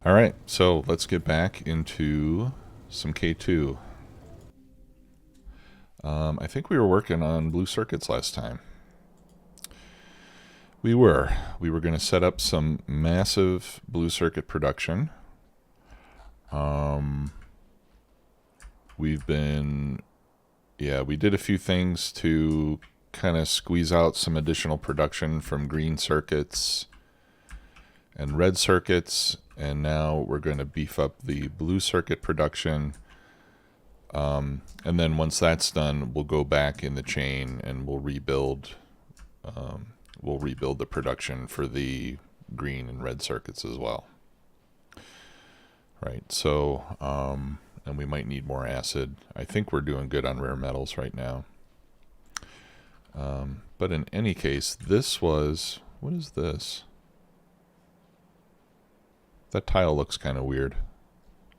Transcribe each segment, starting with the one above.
All right, so let's get back into some K2. I think we were working on blue circuits last time. We were going to set up some massive blue circuit production. We did a few things to kind of squeeze out some additional production from green circuits and red circuits, and now we're going to beef up the blue circuit production. And then once that's done, we'll go back in the chain and we'll rebuild the production for the green and red circuits as well. Right, so and we might need more acid. I think we're doing good on rare metals right now. But in any case, what is this? That tile looks kind of weird.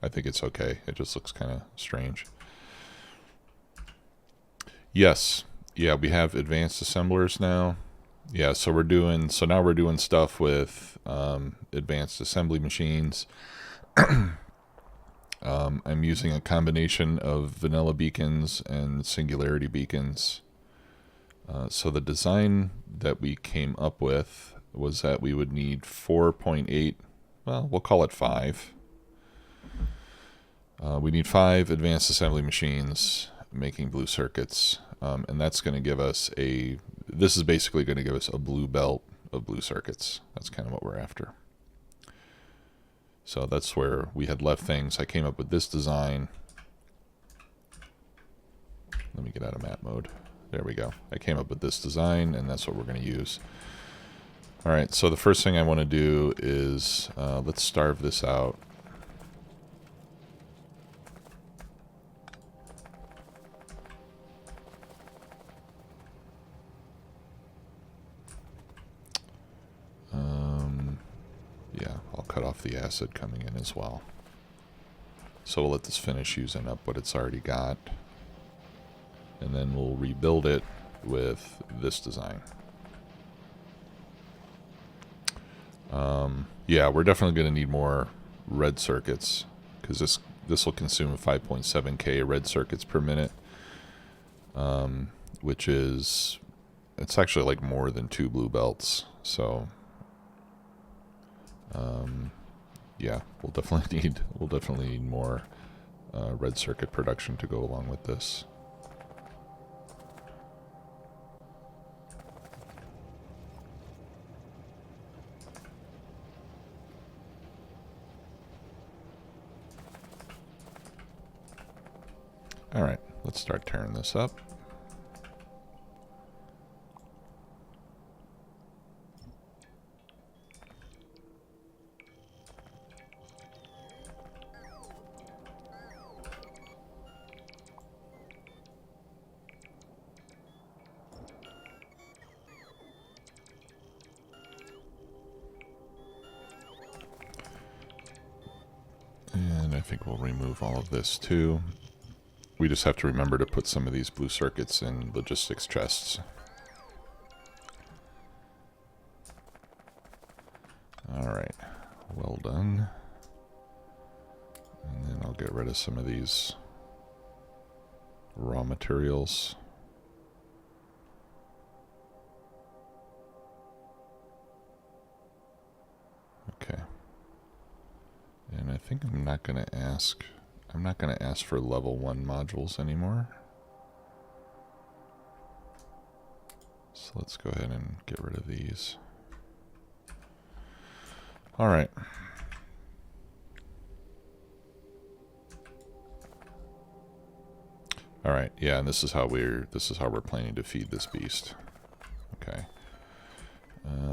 I think it's okay. It just looks kind of strange. Yes. Yeah, we have advanced assemblers now. Yeah, so now we're doing stuff with advanced assembly machines. I'm using a combination of vanilla beacons and singularity beacons. So the design that we came up with was that we would need 4.8, well, we'll call it 5. We need 5 advanced assembly machines making blue circuits, and that's going to give us this is basically going to give us a blue belt of blue circuits. That's kind of what we're after. So that's where we had left things. I came up with this design. Let me get out of map mode. There we go. I came up with this design, and that's what we're going to use. All right, so the first thing I want to do is let's starve this out. Yeah, I'll cut off the acid coming in as well. So we'll let this finish using up what it's already got. And then we'll rebuild it with this design. Yeah, we're definitely going to need more red circuits, because this will consume 5.7k red circuits per minute, which is, it's actually like more than 2 blue belts. So yeah, we'll definitely need more red circuit production to go along with this. All right, let's start tearing this up. And I think we'll remove all of this too. We just have to remember to put some of these blue circuits in logistics chests. Alright, well done. And then I'll get rid of some of these raw materials. Okay. And I think I'm not going to ask for level 1 modules anymore. So let's go ahead and get rid of these. All right. All right. Yeah, and this is how we're planning to feed this beast. Okay.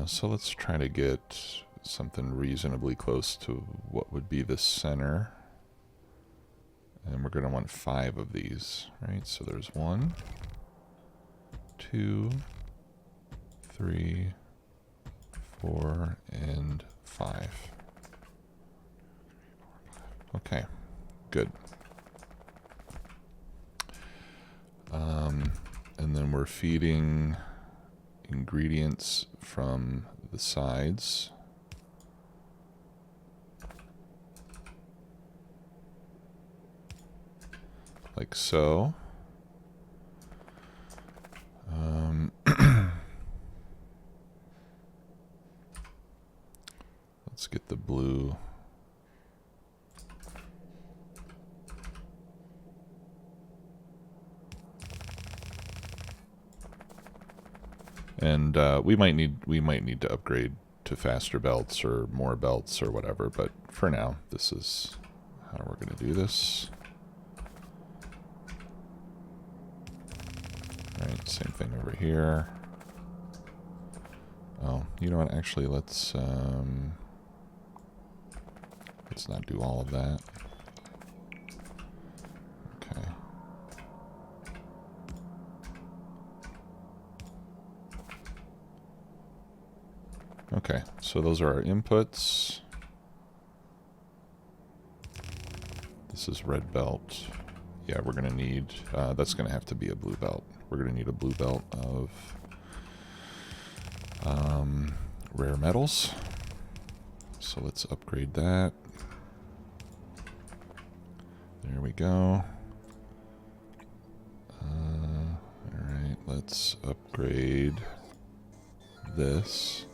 So let's try to get something reasonably close to what would be the center. And we're going to want 5 of these, right? So there's 1, 2, 3, 4, and 5. Okay, good. And then we're feeding ingredients from the sides. like so. Let's get the blue. And we might need to upgrade to faster belts or more belts or whatever, but for now, this is how we're going to do this. All right, same thing over here. Oh, you know what? Actually, let's not do all of that. Okay. Okay, so those are our inputs. This is red belt. Yeah, we're going to need, that's going to have to be a blue belt. We're going to need a blue belt of rare metals. So let's upgrade that. There we go. Alright, let's upgrade this.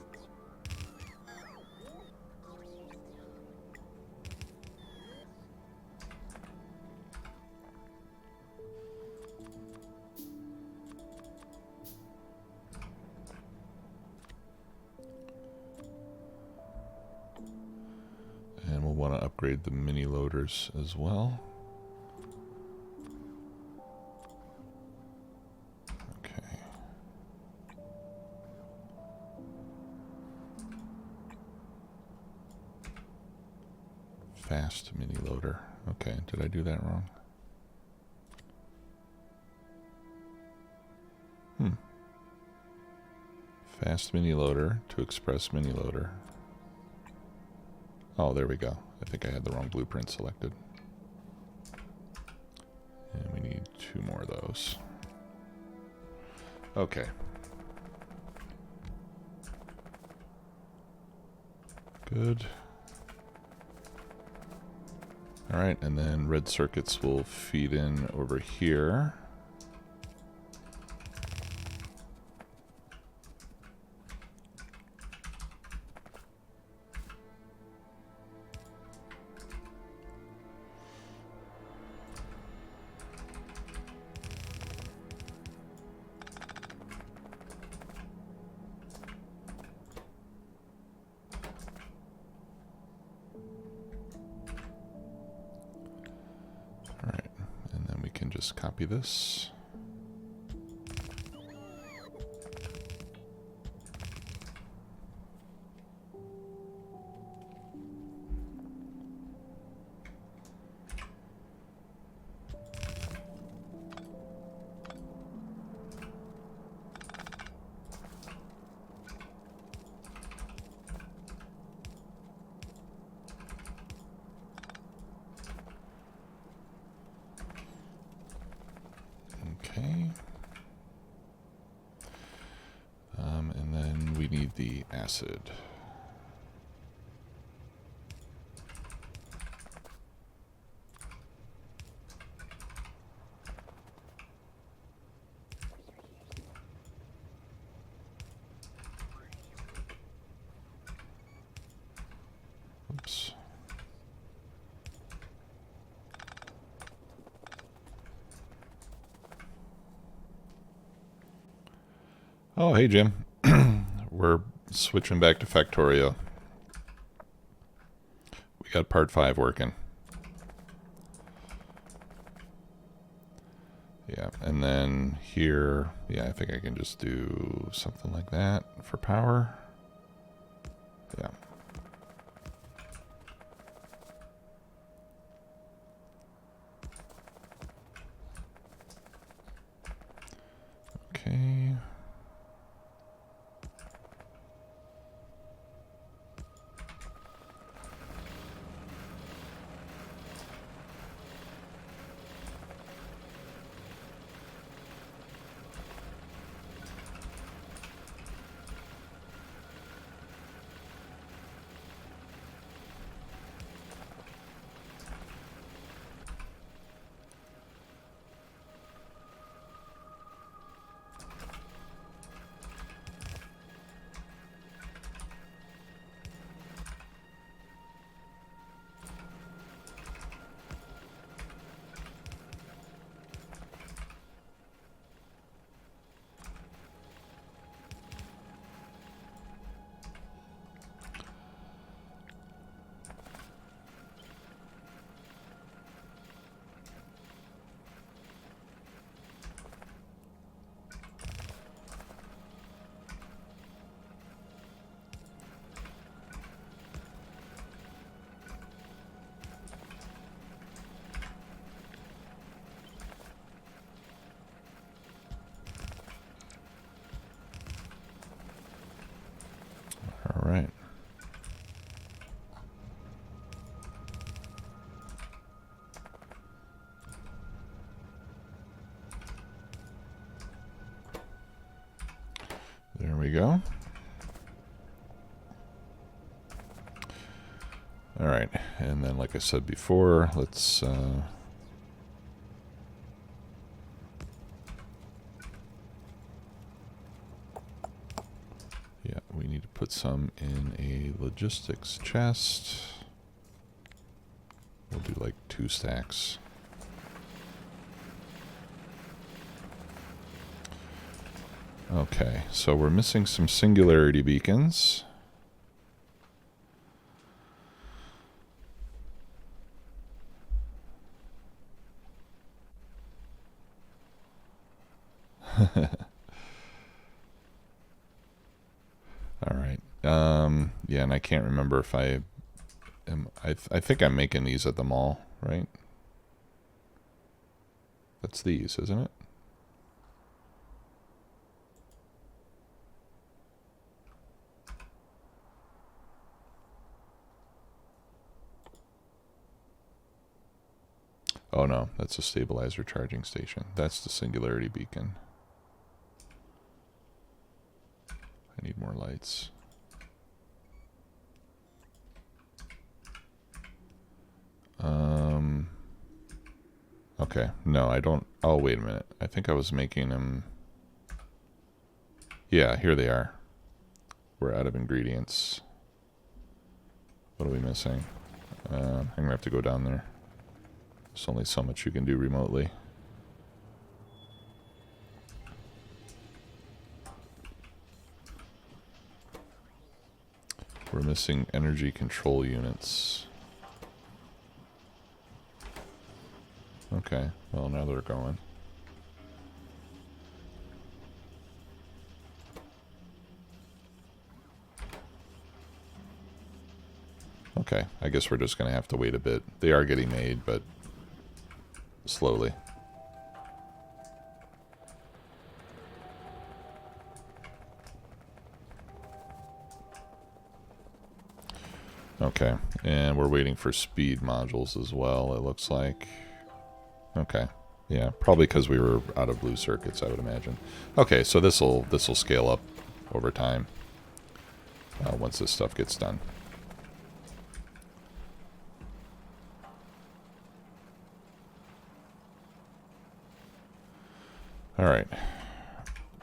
And we'll want to upgrade the mini loaders as well. Okay. Fast mini loader. Okay, did I do that wrong? Fast mini loader to express mini loader. Oh, there we go. I think I had the wrong blueprint selected. And we need 2 more of those. Okay. Good. All right, and then red circuits will feed in over here. Just copy this. Okay. And then we need the acid. Oops. Oh, hey, Jim. We're switching back to Factorio. We got part 5 working. Yeah, and then here, yeah, I think I can just do something like that for power. Yeah. Okay. Alright, and then like I said before, let's yeah, we need to put some in a logistics chest. We'll do like 2 stacks. Okay, so we're missing some singularity beacons. Alright. Yeah, and I can't remember if I am... I think I'm making these at the mall, right? That's these, isn't it? Oh no, that's a stabilizer charging station. That's the singularity beacon. I need more lights. Okay, no, I don't... Oh, wait a minute. I think I was making them... Yeah, here they are. We're out of ingredients. What are we missing? I'm going to have to go down there. There's only so much you can do remotely. We're missing energy control units. Okay, well now they're going. Okay, I guess we're just going to have to wait a bit. They are getting made, but slowly. Okay, and we're waiting for speed modules as well, it looks like. Okay, yeah, probably because we were out of blue circuits, I would imagine. Okay, so this'll scale up over time once this stuff gets done. All right,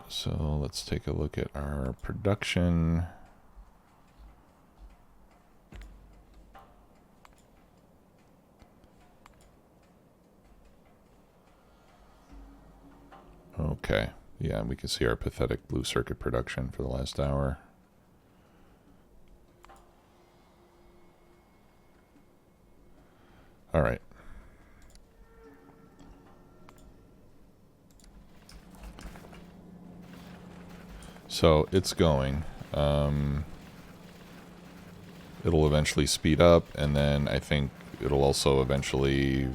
so let's take a look at our production. Okay, yeah, we can see our pathetic blue circuit production for the last hour. All right. So it's going. It'll eventually speed up, and then I think it'll also eventually,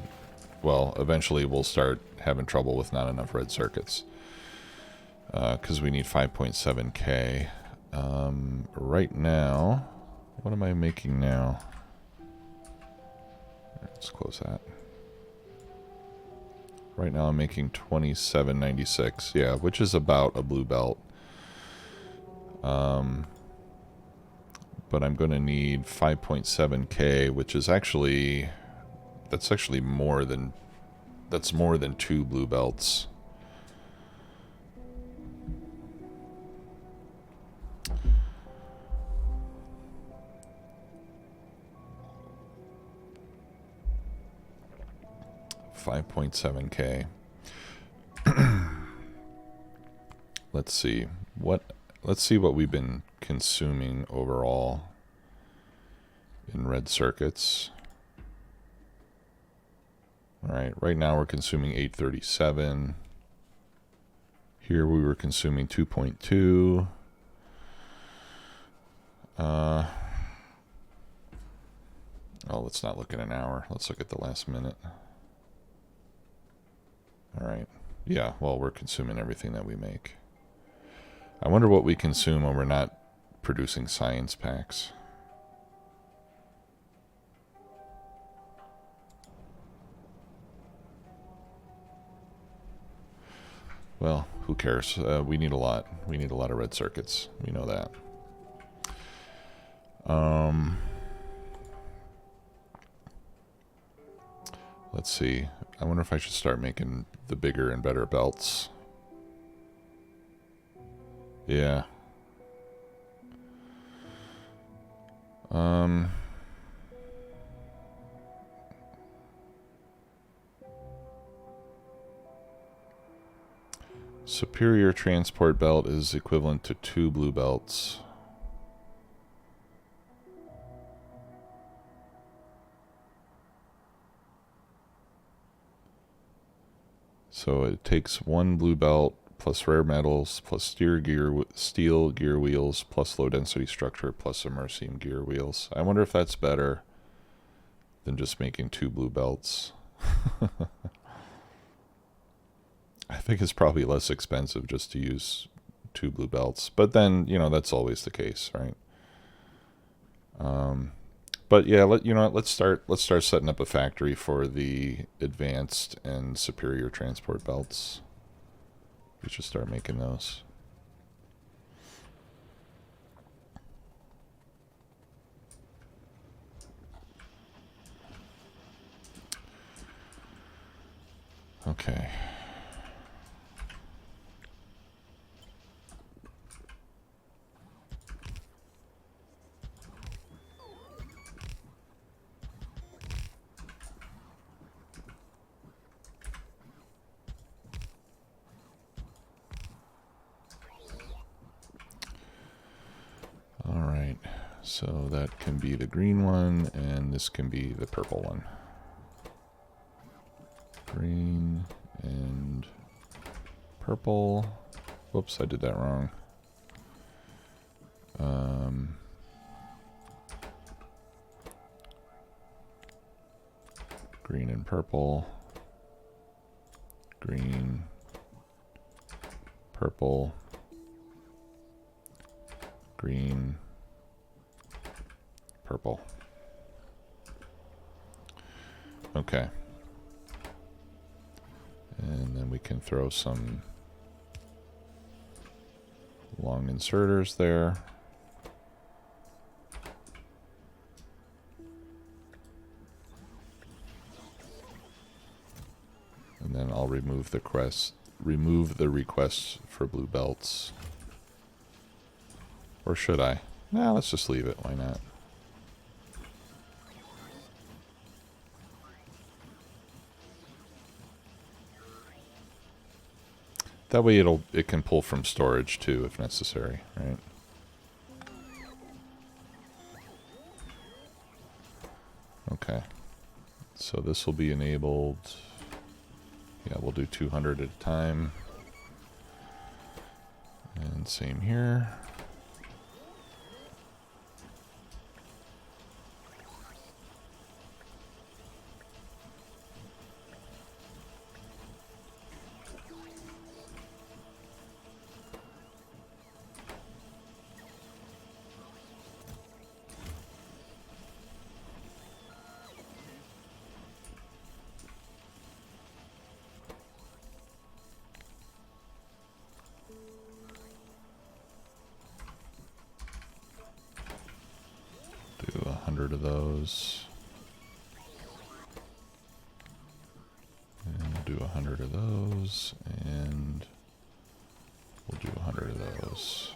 well, eventually we'll start having trouble with not enough red circuits. Because we need 5.7K. Right now, what am I making now? Let's close that. Right now I'm making 2796, yeah, which is about a blue belt. But I'm going to need 5.7K, which is actually, that's actually more than 2 blue belts. $5.7K. Let's see what we've been consuming overall in red circuits. All right, right now we're consuming 837. Here we were consuming 2.2. Oh, let's not look at an hour. Let's look at the last minute. All right. Yeah, well, we're consuming everything that we make. I wonder what we consume when we're not producing science packs. Well, who cares? We need a lot. We need a lot of red circuits. We know that. Let's see. I wonder if I should start making the bigger and better belts. Yeah. Superior transport belt is equivalent to 2 blue belts. So it takes 1 blue belt plus rare metals plus steel gear wheels plus low density structure plus Immersium gear wheels. I wonder if that's better than just making 2 blue belts. I think it's probably less expensive just to use 2 blue belts, but then, you know, that's always the case, right? But yeah, let's start setting up a factory for the advanced and superior transport belts. We should start making those. Okay. All right. So that can be the green one, and this can be the purple one. Green and purple. Whoops, I did that wrong. Green and purple. Green, purple, green, purple. Okay. And then we can throw some long inserters there. And then I'll remove the requests for blue belts. Or should I? Nah, let's just leave it. Why not? That way it can pull from storage too if necessary, right? Okay. So this will be enabled. Yeah, we'll do 200 at a time. And same here. Do 100 of those. And we'll do 100 of those. And we'll do 100 of those.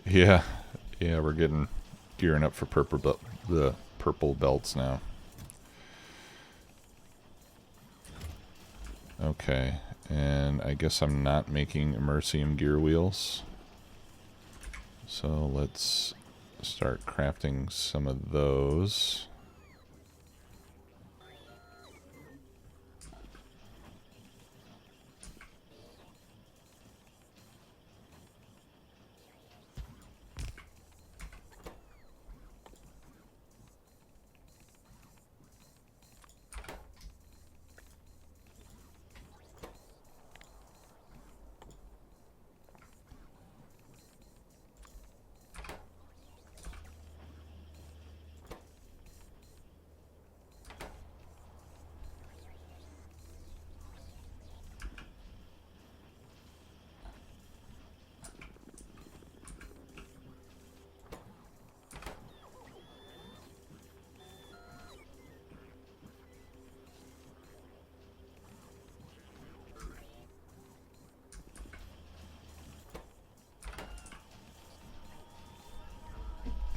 Yeah, we're gearing up for the purple belts now. Okay, and I guess I'm not making Immersium gear wheels. So let's start crafting some of those.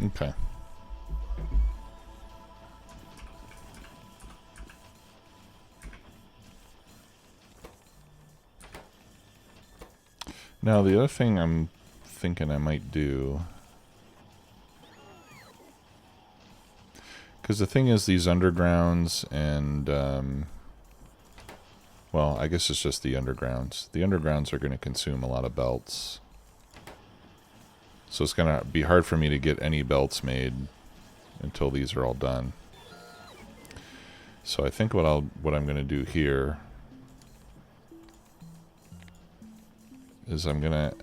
Okay. Now, the other thing I'm thinking I might do, because the thing is, these undergrounds and, well, I guess it's just the undergrounds. The undergrounds are going to consume a lot of belts. So it's going to be hard for me to get any belts made until these are all done. So I think what I'm going to do here is I'm gonna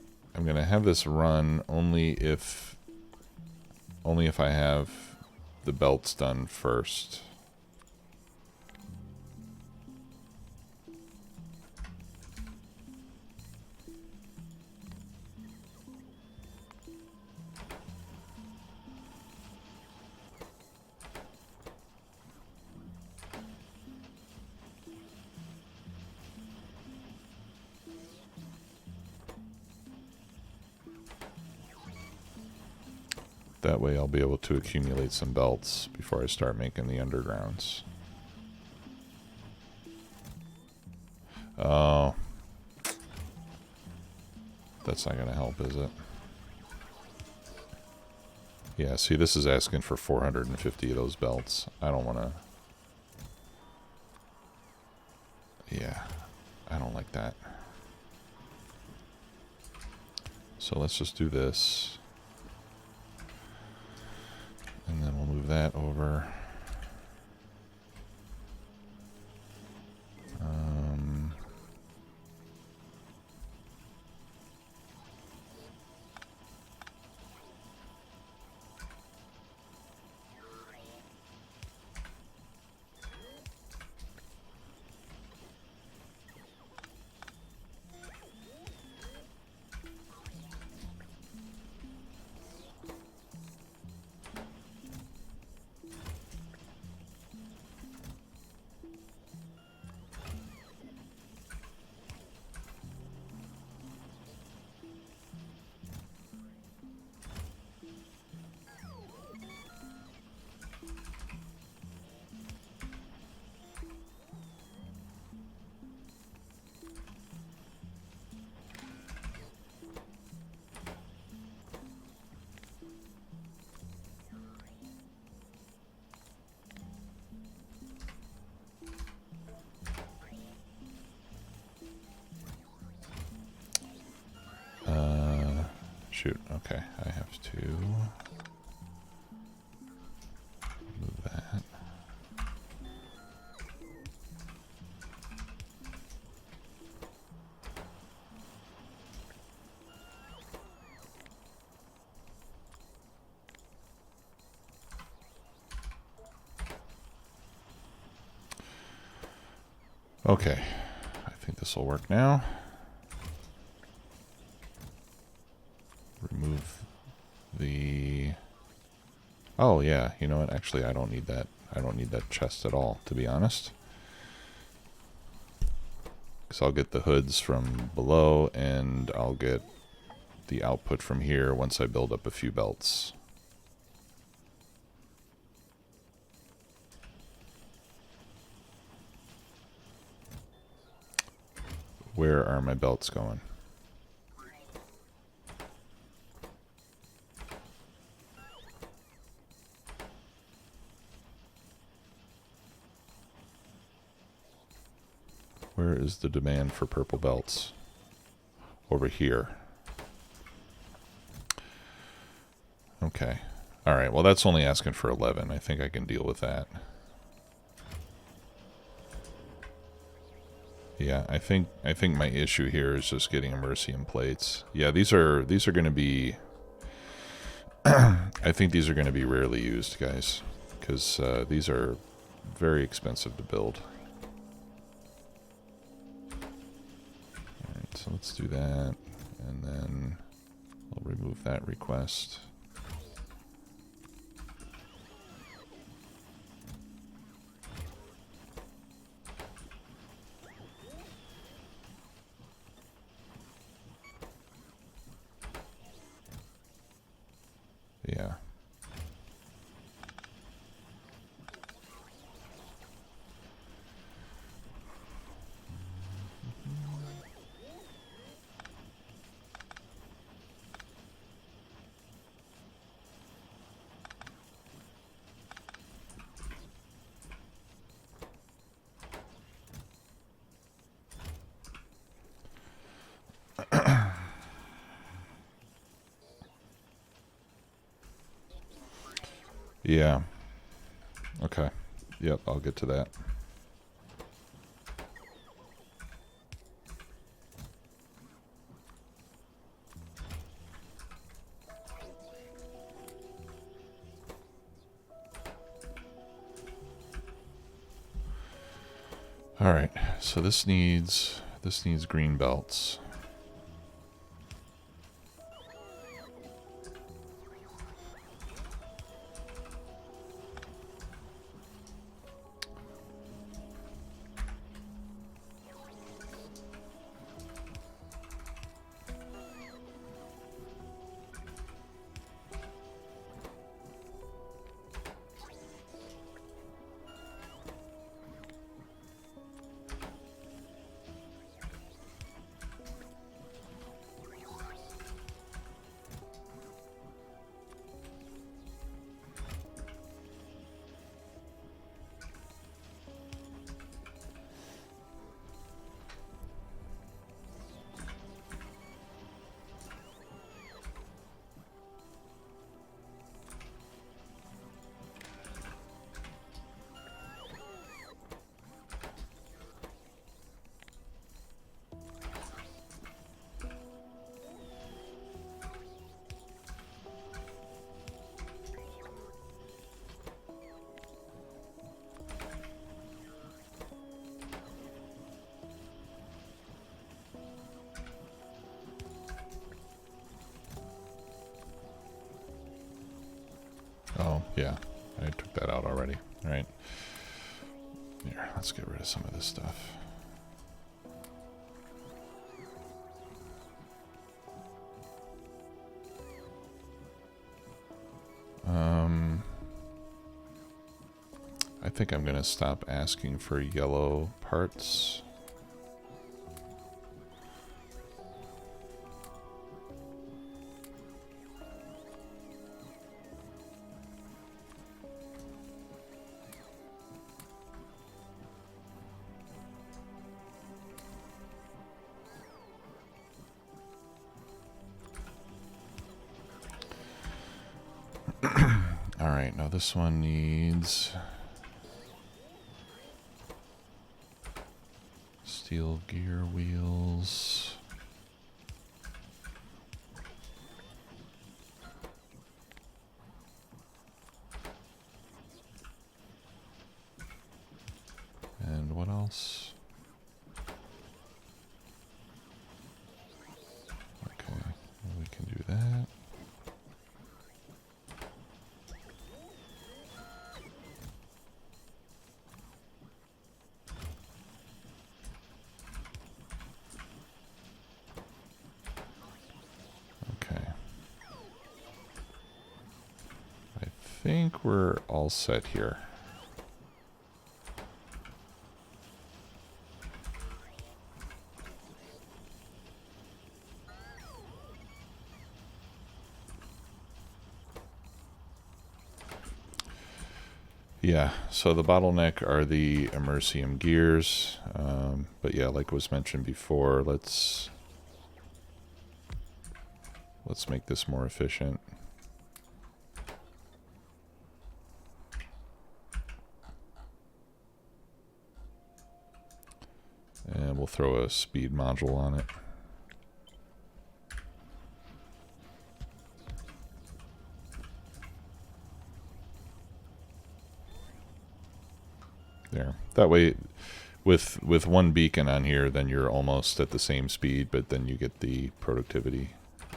have this run only if I have the belts done first. That way I'll be able to accumulate some belts before I start making the undergrounds. Oh. That's not going to help, is it? Yeah, see, this is asking for 450 of those belts. I don't want to... Yeah, I don't like that. So let's just do this. And then we'll move that over. Shoot, okay, I have to move that. Okay, I think this will work now. Remove the... Oh yeah, you know what? Actually, I don't need that. I don't need that chest at all, to be honest. Because I'll get the hoods from below, and I'll get the output from here once I build up a few belts. Where are my belts going? Where is the demand for purple belts? Over here. Okay. Alright, well that's only asking for 11. I think I can deal with that. Yeah, I think my issue here is just getting Immersium plates. Yeah, these are going to be I think these are going to be rarely used, guys, because these are very expensive to build. Alright, so let's do that, and then I'll remove that request. Yeah. Yeah. Okay. Yep, I'll get to that. All right. So this needs green belts. Oh, yeah. I took that out already. All right. Here, let's get rid of some of this stuff. I think I'm going to stop asking for yellow parts. All right, now this one needs steel gear wheels. And what else? Okay, well, we can do that. Okay. I think we're all set here. Yeah, so the bottleneck are the Immersium gears. But yeah, like was mentioned before, let's make this more efficient. And we'll throw a speed module on it. There. That way, with one beacon on here, then you're almost at the same speed, but then you get the productivity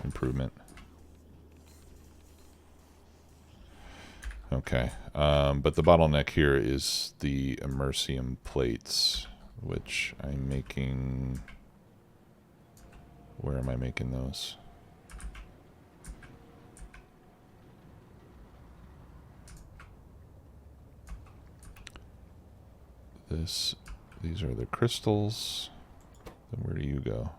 improvement. Okay. But the bottleneck here is the Immersium plates, which I'm making... Where am I making those? These are the crystals. Then where do you go?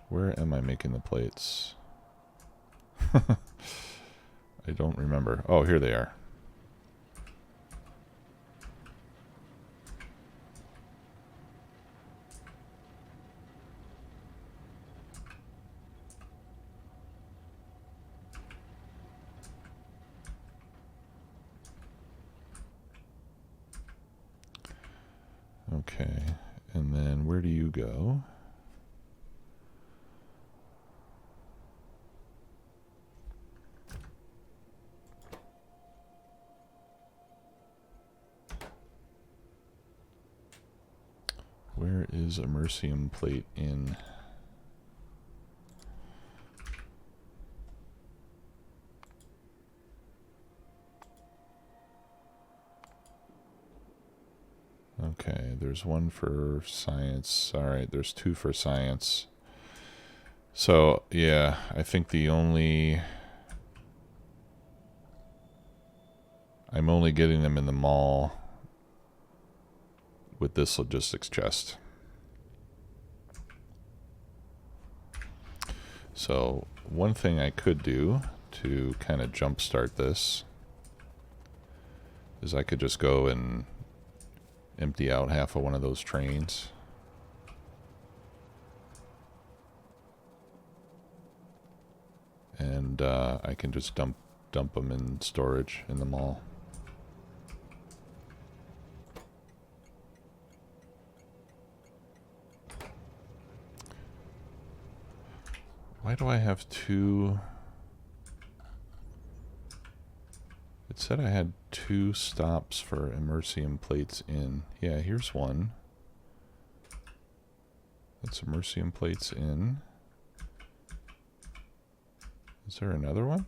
Where am I making the plates? I don't remember. Oh, here they are. Okay, and then where do you go? Where is Immersium plate in? Okay, there's one for science. All right, there's two for science. So, yeah, I think I'm only getting them in the mall with this logistics chest. So, one thing I could do to kind of jumpstart this is I could just go and empty out half of one of those trains. And I can just dump them in storage in the mall. Why do I have two? It said I had two stops for Immersium plates in. Yeah, here's one. That's Immersium plates in. Is there another one?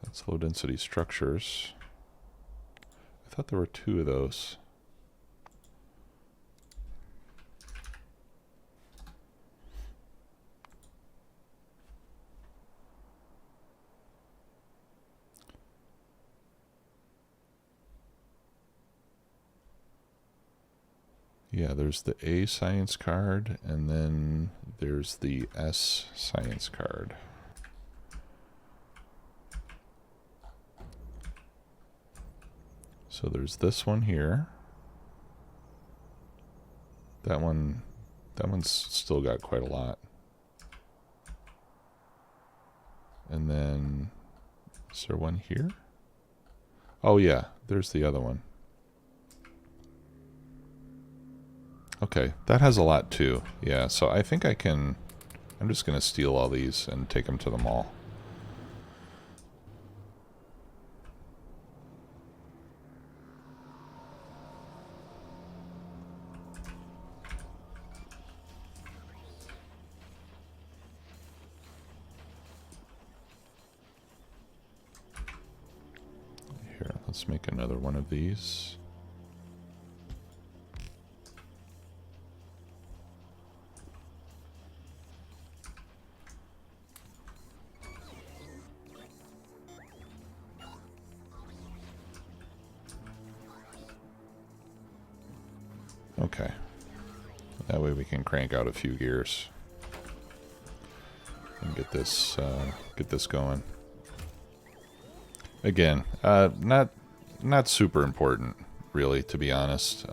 That's low density structures. I thought there were two of those. Yeah, there's the A science card, and then there's the S science card. So there's this one here. That one's still got quite a lot. And then, is there one here? Oh yeah, there's the other one. Okay, that has a lot too. Yeah, so I think I'm just going to steal all these and take them to the mall. Here, let's make another one of these. Okay. That way we can crank out a few gears and get this going. Again, not super important, really, to be honest.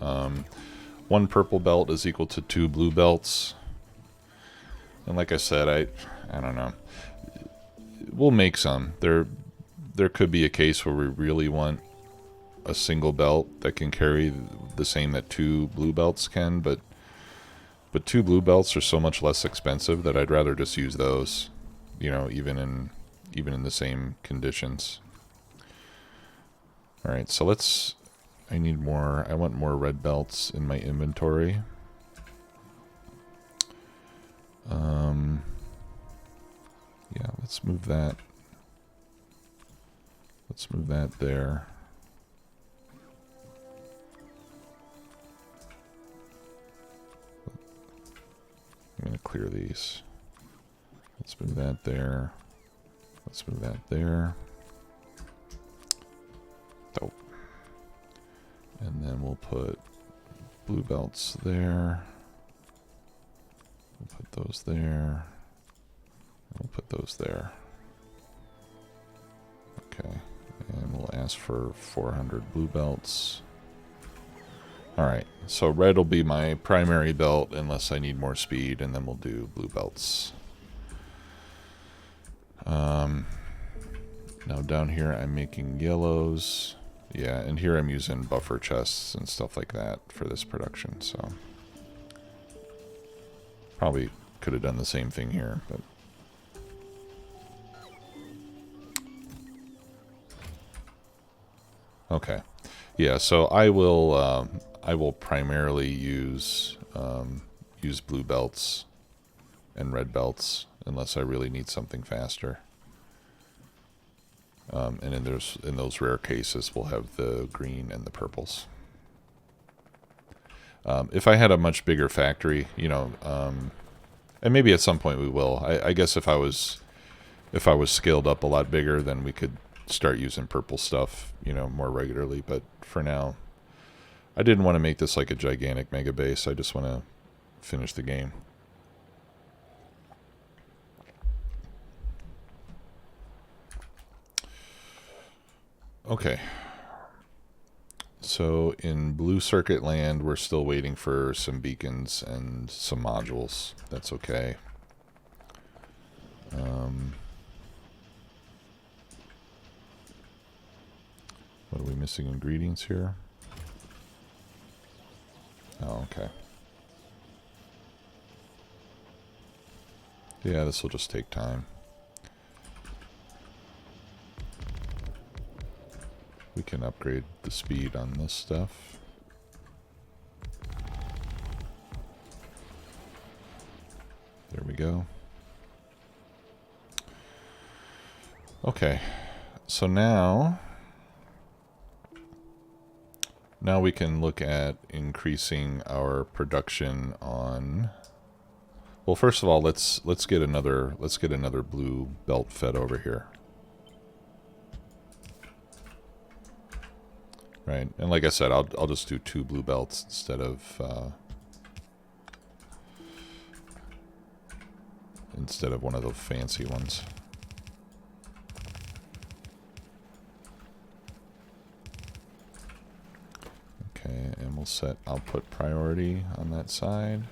One purple belt is equal to 2 blue belts, and like I said, I don't know. We'll make some. There could be a case where we really want a single belt that can carry the same that 2 blue belts can, but 2 blue belts are so much less expensive that I'd rather just use those, you know, even in the same conditions. All right, so I want more red belts in my inventory. Yeah, let's move that. Let's move that there. I'm going to clear these. Let's move that there. Let's move that there. Dope. And then we'll put blue belts there. We'll put those there. We'll put those there. Okay. And we'll ask for 400 blue belts. Alright, so red will be my primary belt unless I need more speed, and then we'll do blue belts. Now down here I'm making yellows. Yeah, and here I'm using buffer chests and stuff like that for this production, so probably could have done the same thing here, but okay. Yeah, so I will primarily use use blue belts and red belts unless I really need something faster. And in those rare cases, we'll have the green and the purples. If I had a much bigger factory, you know, and maybe at some point we will. I guess if I was scaled up a lot bigger, then we could start using purple stuff, you know, more regularly. But for now, I didn't want to make this like a gigantic mega base. I just want to finish the game. Okay. So in blue circuit land, we're still waiting for some beacons and some modules. That's okay. What are we missing? Ingredients here? Oh, okay. Yeah, this will just take time. We can upgrade the speed on this stuff. There we go. Okay, so now we can look at increasing our production on. Well, first of all, let's get another blue belt fed over here. Right, and like I said, I'll just do 2 blue belts instead of one of those fancy ones. Okay, and we'll set output priority on that side.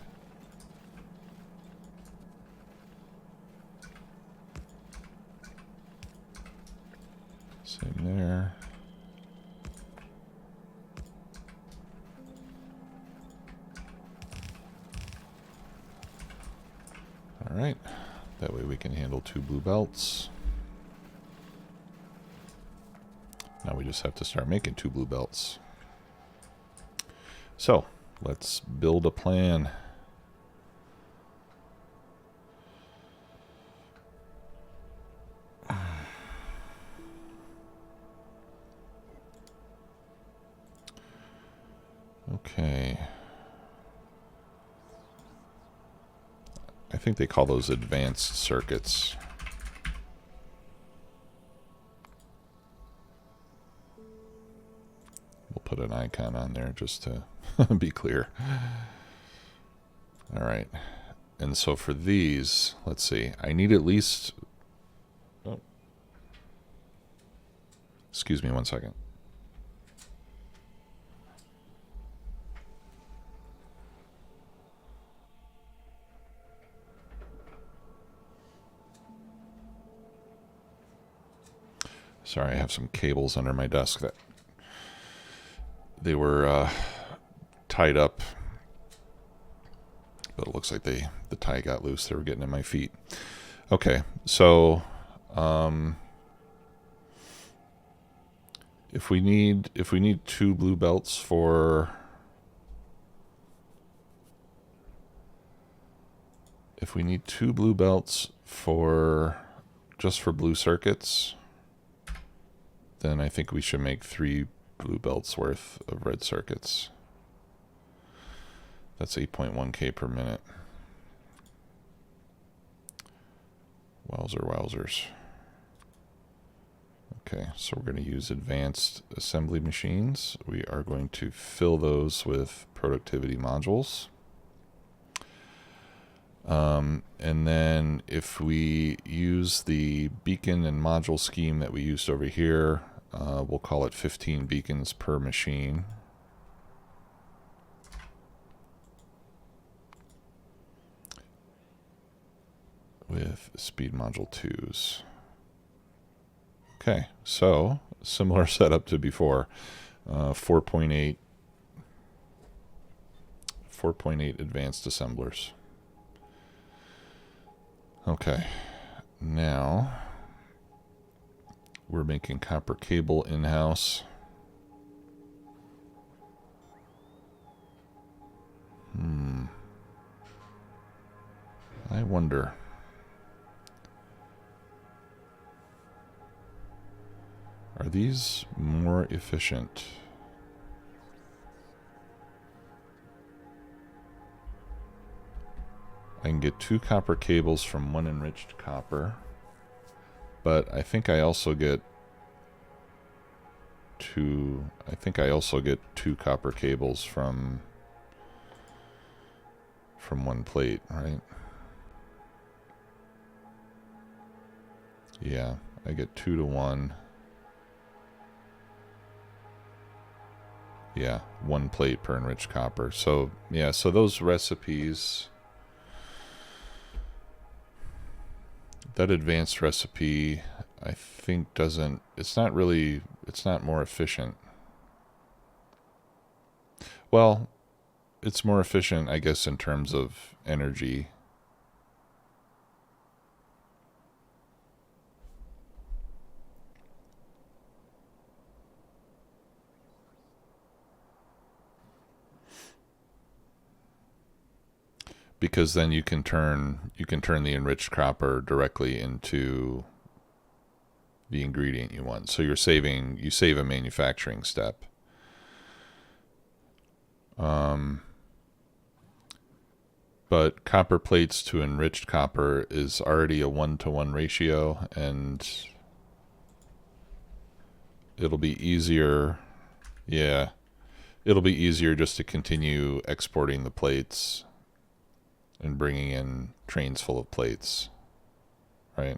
Same there. Alright, that way we can handle 2 blue belts. Now we just have to start making 2 blue belts. So, let's build a plan. Okay. I think they call those advanced circuits. We'll put an icon on there just to be clear. All right. And so for these, let's see. I need at least... Oh. Excuse me one second. Sorry, I have some cables under my desk that they were tied up, but it looks like the tie got loose. They were getting in my feet. Okay, so if we need 2 blue belts for just for blue circuits, then I think we should make 3 blue belts worth of red circuits. That's 8.1k per minute. Wowzers. Okay, so we're going to use advanced assembly machines. We are going to fill those with productivity modules. And then if we use the beacon and module scheme that we used over here, we'll call it 15 beacons per machine. With speed module 2s. Okay, so similar setup to before. 4.8 advanced assemblers. Okay, now we're making copper cable in-house. I wonder. Are these more efficient? I can get 2 copper cables from 1 enriched copper, but I think I also get 2 copper cables from 1 plate, right? Yeah, I get 2 to 1. Yeah, 1 plate per enriched copper. So, yeah, so those recipes, that advanced recipe, I think it's not more efficient. Well, it's more efficient, I guess, in terms of energy. Because then you can turn the enriched copper directly into the ingredient you want. So you save a manufacturing step. But copper plates to enriched copper is already a 1-to-1 ratio, and it'll be easier. Yeah, it'll be easier just to continue exporting the plates and bringing in trains full of plates, right?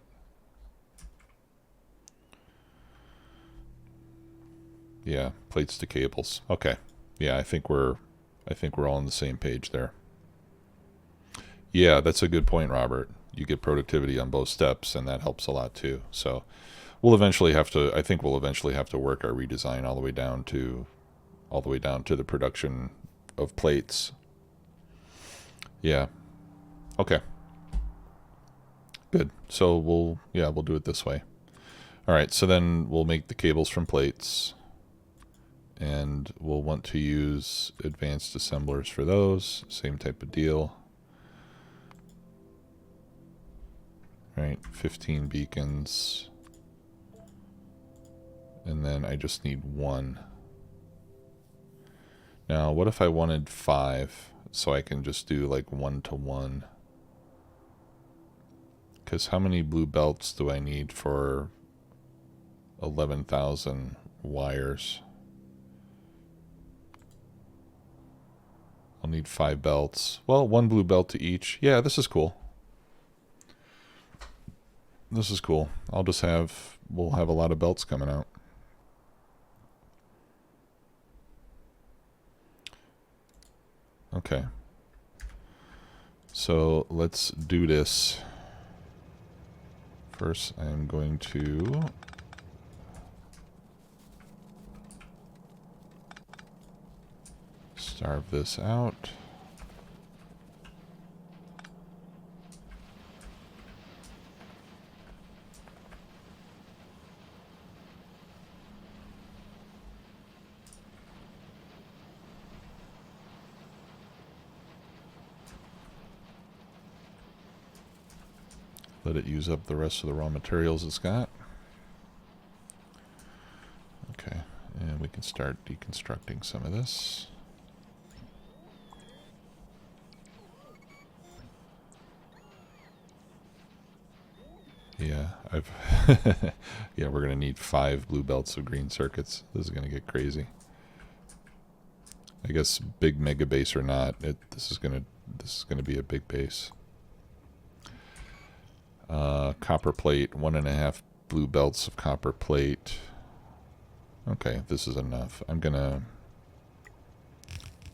Yeah, plates to cables. Okay. Yeah, I think we're all on the same page there. Yeah, that's a good point, Robert. You get productivity on both steps, and that helps a lot too. So we'll eventually have to work our redesign all the way down to the production of plates. Yeah. Okay. Good. So we'll do it this way. All right, so then we'll make the cables from plates, and we'll want to use advanced assemblers for those. Same type of deal. Right, 15 beacons. And then I just need 1. Now, what if I wanted 5, so I can just do like 1-to-1? Because how many blue belts do I need for 11,000 wires? I'll need 5 belts. Well, 1 blue belt to each. Yeah, this is cool. This is cool. We'll have a lot of belts coming out. Okay. So let's do this. First, I'm going to starve this out. Let it use up the rest of the raw materials it's got. Okay, and we can start deconstructing some of this. Yeah, yeah, we're gonna need 5 blue belts of green circuits. This is gonna get crazy. I guess big mega base or not, this is gonna be a big base. Copper plate, 1.5 blue belts of copper plate. Okay, this is enough.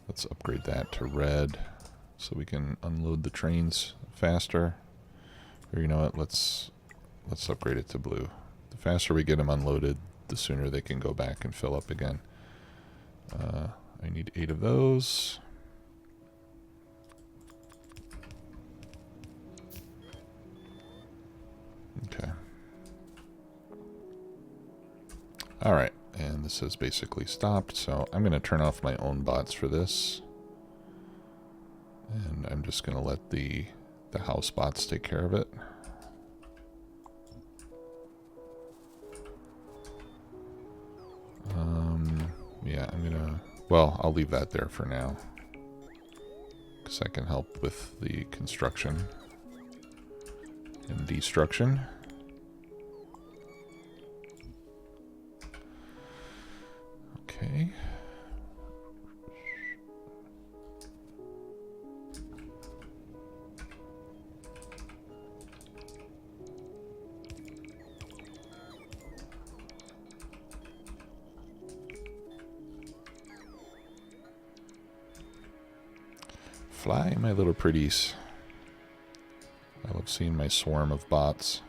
Let's upgrade that to red so we can unload the trains faster. Or you know what, let's upgrade it to blue. The faster we get them unloaded, the sooner they can go back and fill up again. I need 8 of those. Okay. Alright, and this has basically stopped, so I'm going to turn off my own bots for this. And I'm just going to let the house bots take care of it. Yeah, I'm going to... Well, I'll leave that there for now, because I can help with the construction and destruction. Okay. Fly, my little pretties. I love seeing my swarm of bots.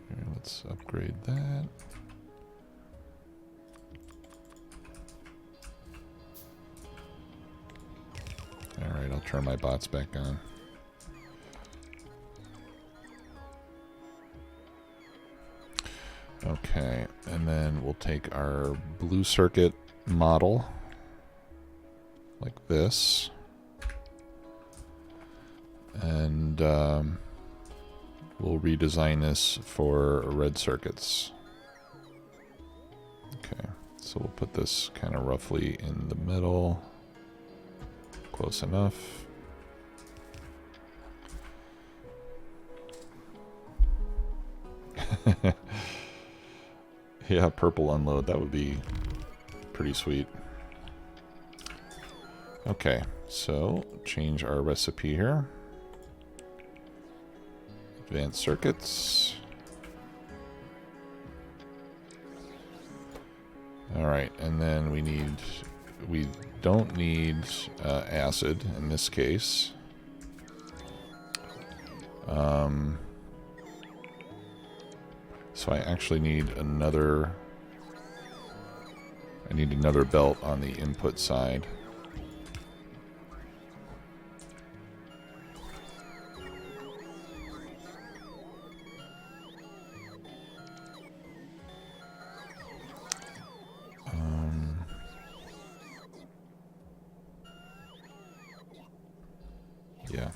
Here, let's upgrade that. Alright, I'll turn my bots back on. Okay, and then we'll take our blue circuit model like this, and we'll redesign this for red circuits. Okay, so we'll put this kind of roughly in the middle. Close enough. Yeah, purple unload, that would be pretty sweet. Okay, so change our recipe here. Advanced circuits. Alright, and then we don't need acid in this case. So I actually need another belt on the input side. Yeah.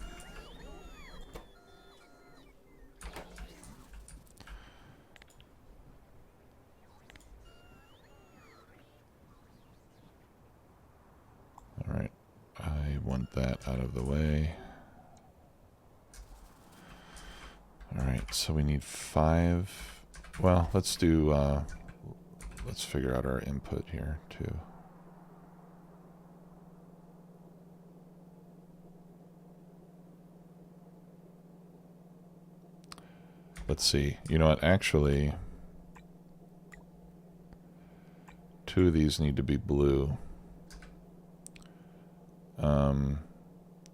All right. I want that out of the way. All right. So we need 5. Well, let's do, let's figure out our input here too. Let's see. You know what? Actually, 2 of these need to be blue.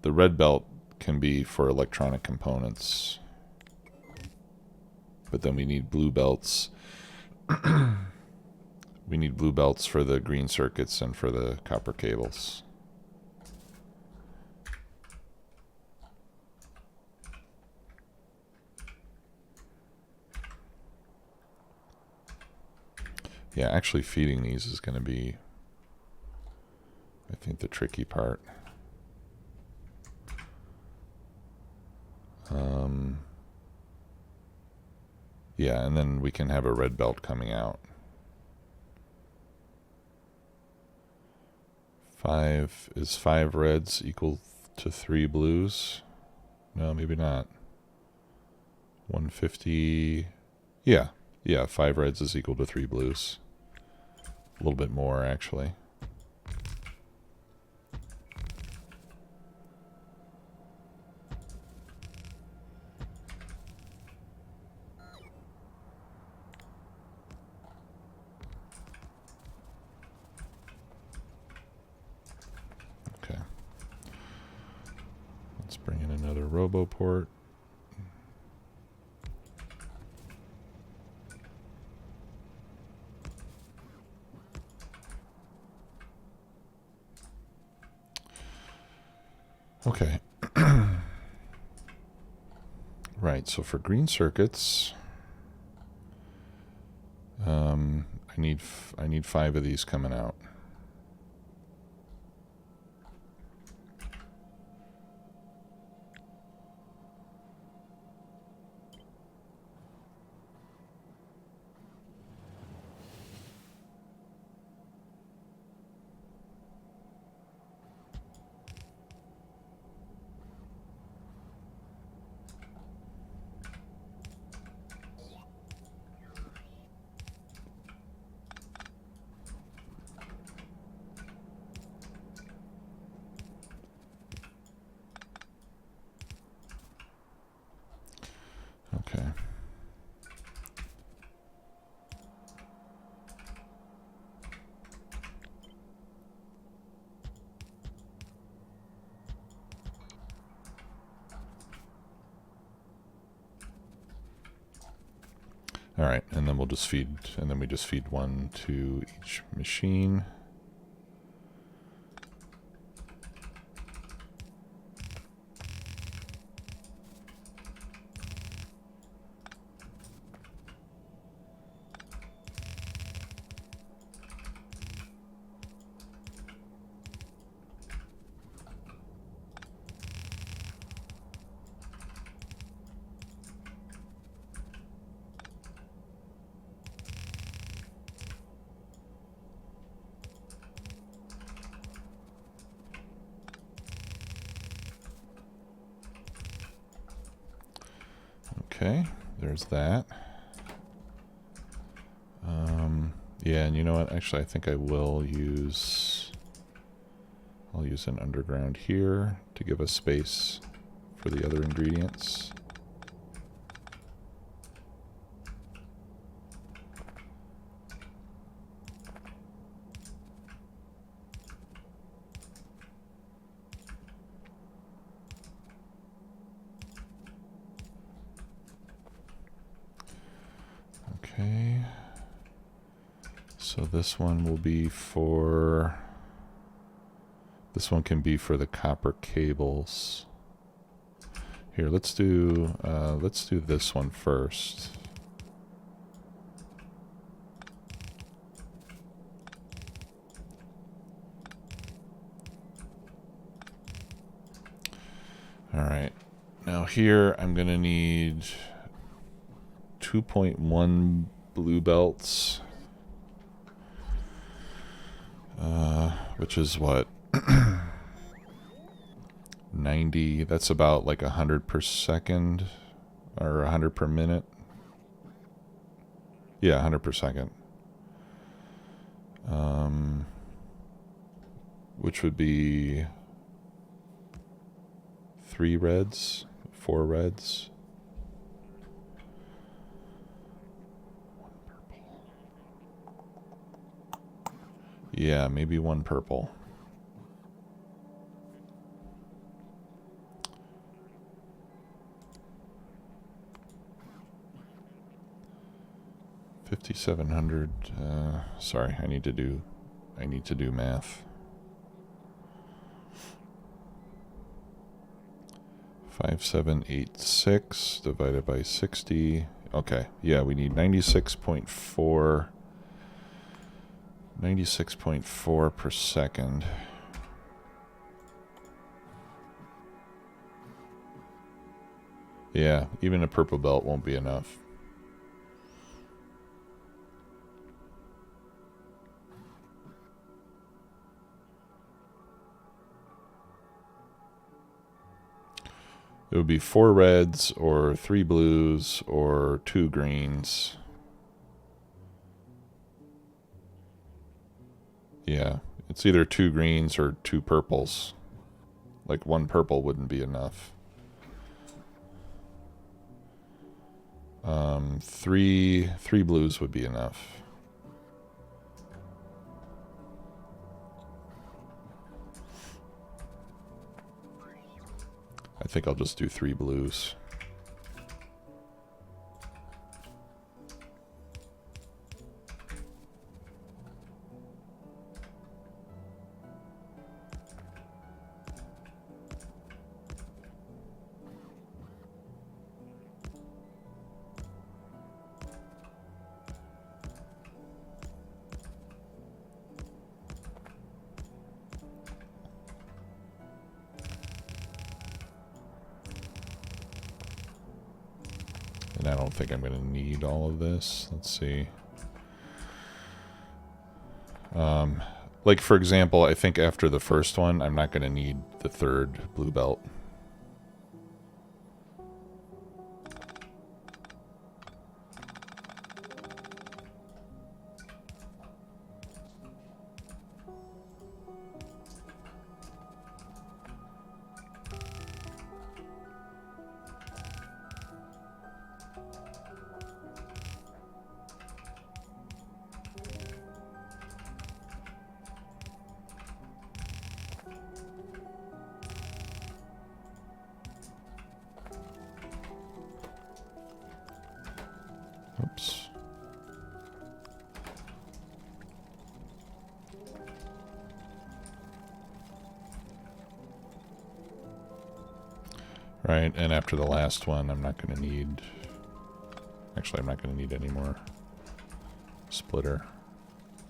The red belt can be for electronic components, but then we need blue belts. We need blue belts for the green circuits and for the copper cables. Yeah, actually feeding these is going to be, I think, the tricky part. Yeah, and then we can have a red belt coming out. 5 is 5 reds equal to 3 blues? No, maybe not. 150. Yeah, 5 reds is equal to 3 blues. A little bit more, actually. Okay. Let's bring in another robo port. Okay. Right, so for green circuits, I need 5 of these coming out. Okay. All right, and then we just feed one to each machine. Okay, there's that. Yeah, and you know what? Actually, I think I'll use an underground here to give us space for the other ingredients. Okay. So this one will be for... This one can be for the copper cables. Here, let's do this one first. All right. Now here I'm gonna need 2.1 blue belts, which is what? 90. That's about like 100 per second, or 100 per minute. Yeah, 100 per second. Which would be 3 reds, 4 reds. 1 purple. Yeah, maybe 1 purple. $5,700. Sorry, I need to do math. 5786 divided by 60. Okay, yeah, we need 96.4 per second. Yeah, even a purple belt won't be enough. It would be 4 reds or 3 blues or 2 greens. Yeah, it's either 2 greens or 2 purples. Like 1 purple wouldn't be enough. 3 blues would be enough. I think I'll just do 3 blues. And I don't think I'm going to need all of this. Let's see. Like, for example, I think after the first one, I'm not going to need the third blue belt. Oops. Right, and after the last one, I'm not going to need... Actually, I'm not going to need any more splitter.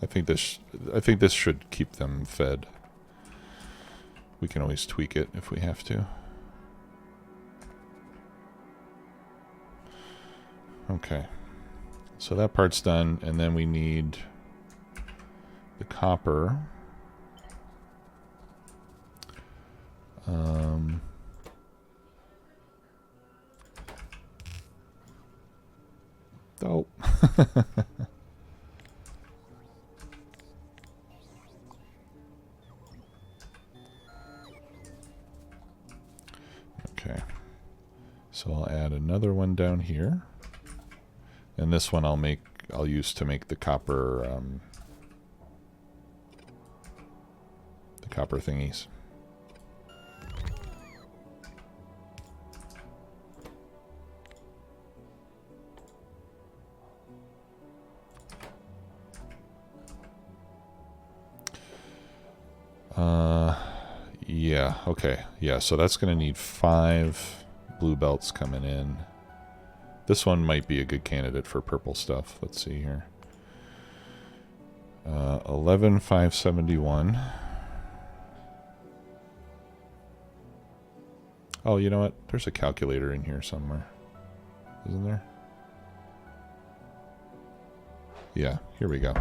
I think this should keep them fed. We can always tweak it if we have to. Okay. So that part's done, and then we need the copper. Oh. Okay. So I'll add another one down here. And this one I'll use to make the copper thingies. Yeah, okay. Yeah, so that's going to need 5 blue belts coming in. This one might be a good candidate for purple stuff. Let's see here. 11,571. Oh, you know what? There's a calculator in here somewhere. Isn't there? Yeah, here we go.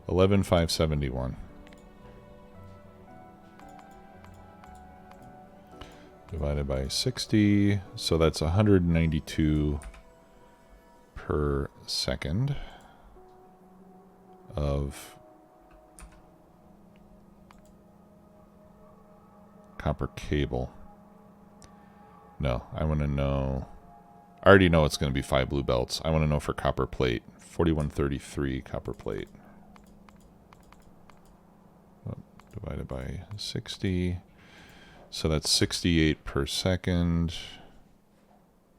11,571. Divided by 60, so that's 192 per second of copper cable. No, I want to know... I already know it's going to be 5 blue belts. I want to know for copper plate. 4133 copper plate. Oh, divided by 60... So that's 68 per second.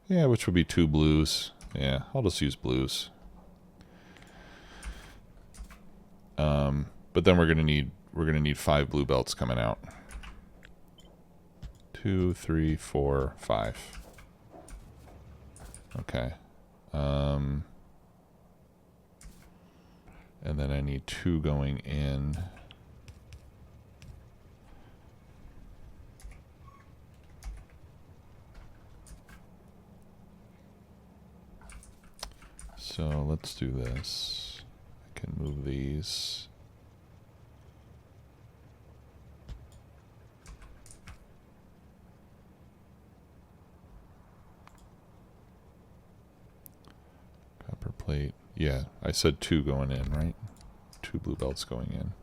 Yeah, which would be 2 blues. Yeah, I'll just use blues. But then we're gonna need 5 blue belts coming out. 2, 3, 4, 5. Okay. And then I need 2 going in. So let's do this. I can move these. Copper plate. Yeah, I said 2 going in, right? 2 blue belts going in.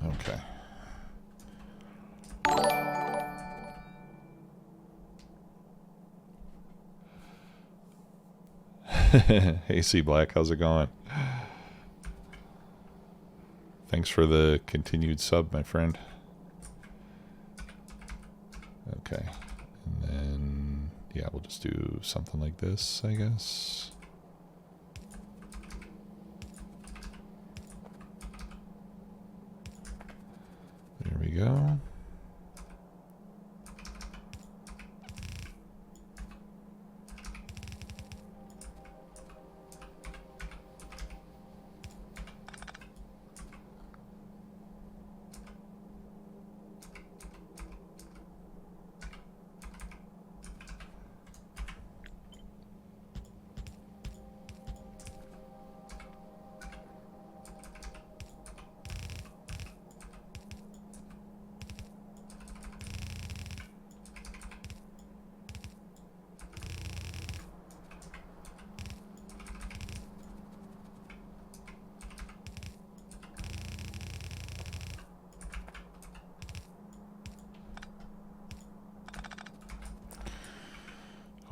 Okay. Hey, C Black, how's it going? Thanks for the continued sub, my friend. Okay. And then, yeah, we'll just do something like this, I guess. we go.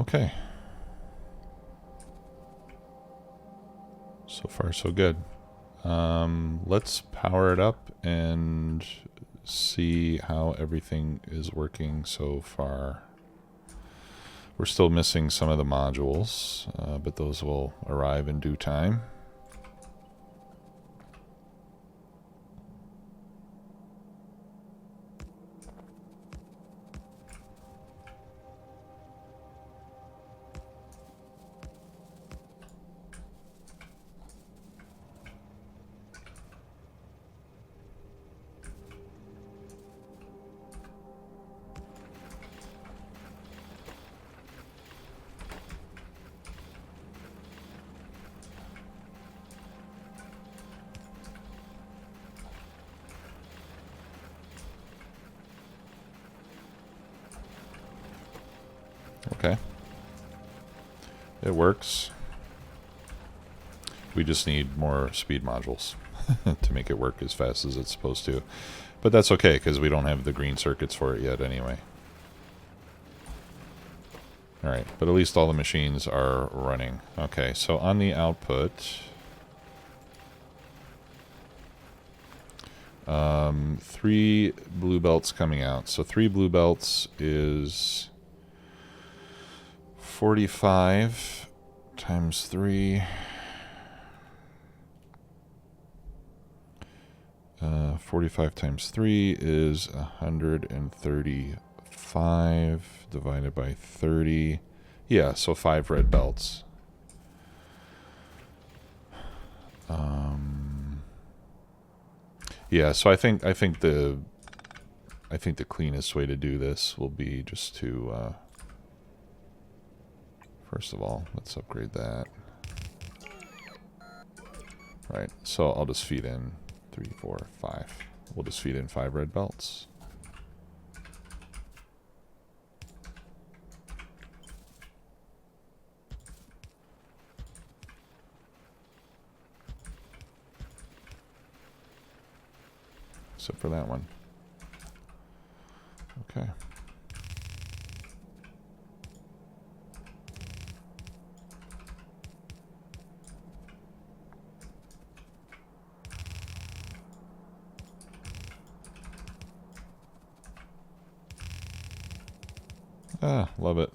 Okay. So far, so good. Let's power it up and see how everything is working so far. We're still missing some of the modules, but those will arrive in due time. Okay. It works. We just need more speed modules to make it work as fast as it's supposed to. But that's okay, because we don't have the green circuits for it yet anyway. Alright, but at least all the machines are running. Okay, so on the output... 3 blue belts coming out. So 3 blue belts is 45 times 3. 45 times 3 is 135 divided by 30. Yeah, so 5 red belts. Yeah, so I think the cleanest way to do this will be just to first of all, let's upgrade that. Right, so I'll just feed in 3, 4, 5. We'll just feed in 5 red belts. Except for that one. Okay. Ah, love it.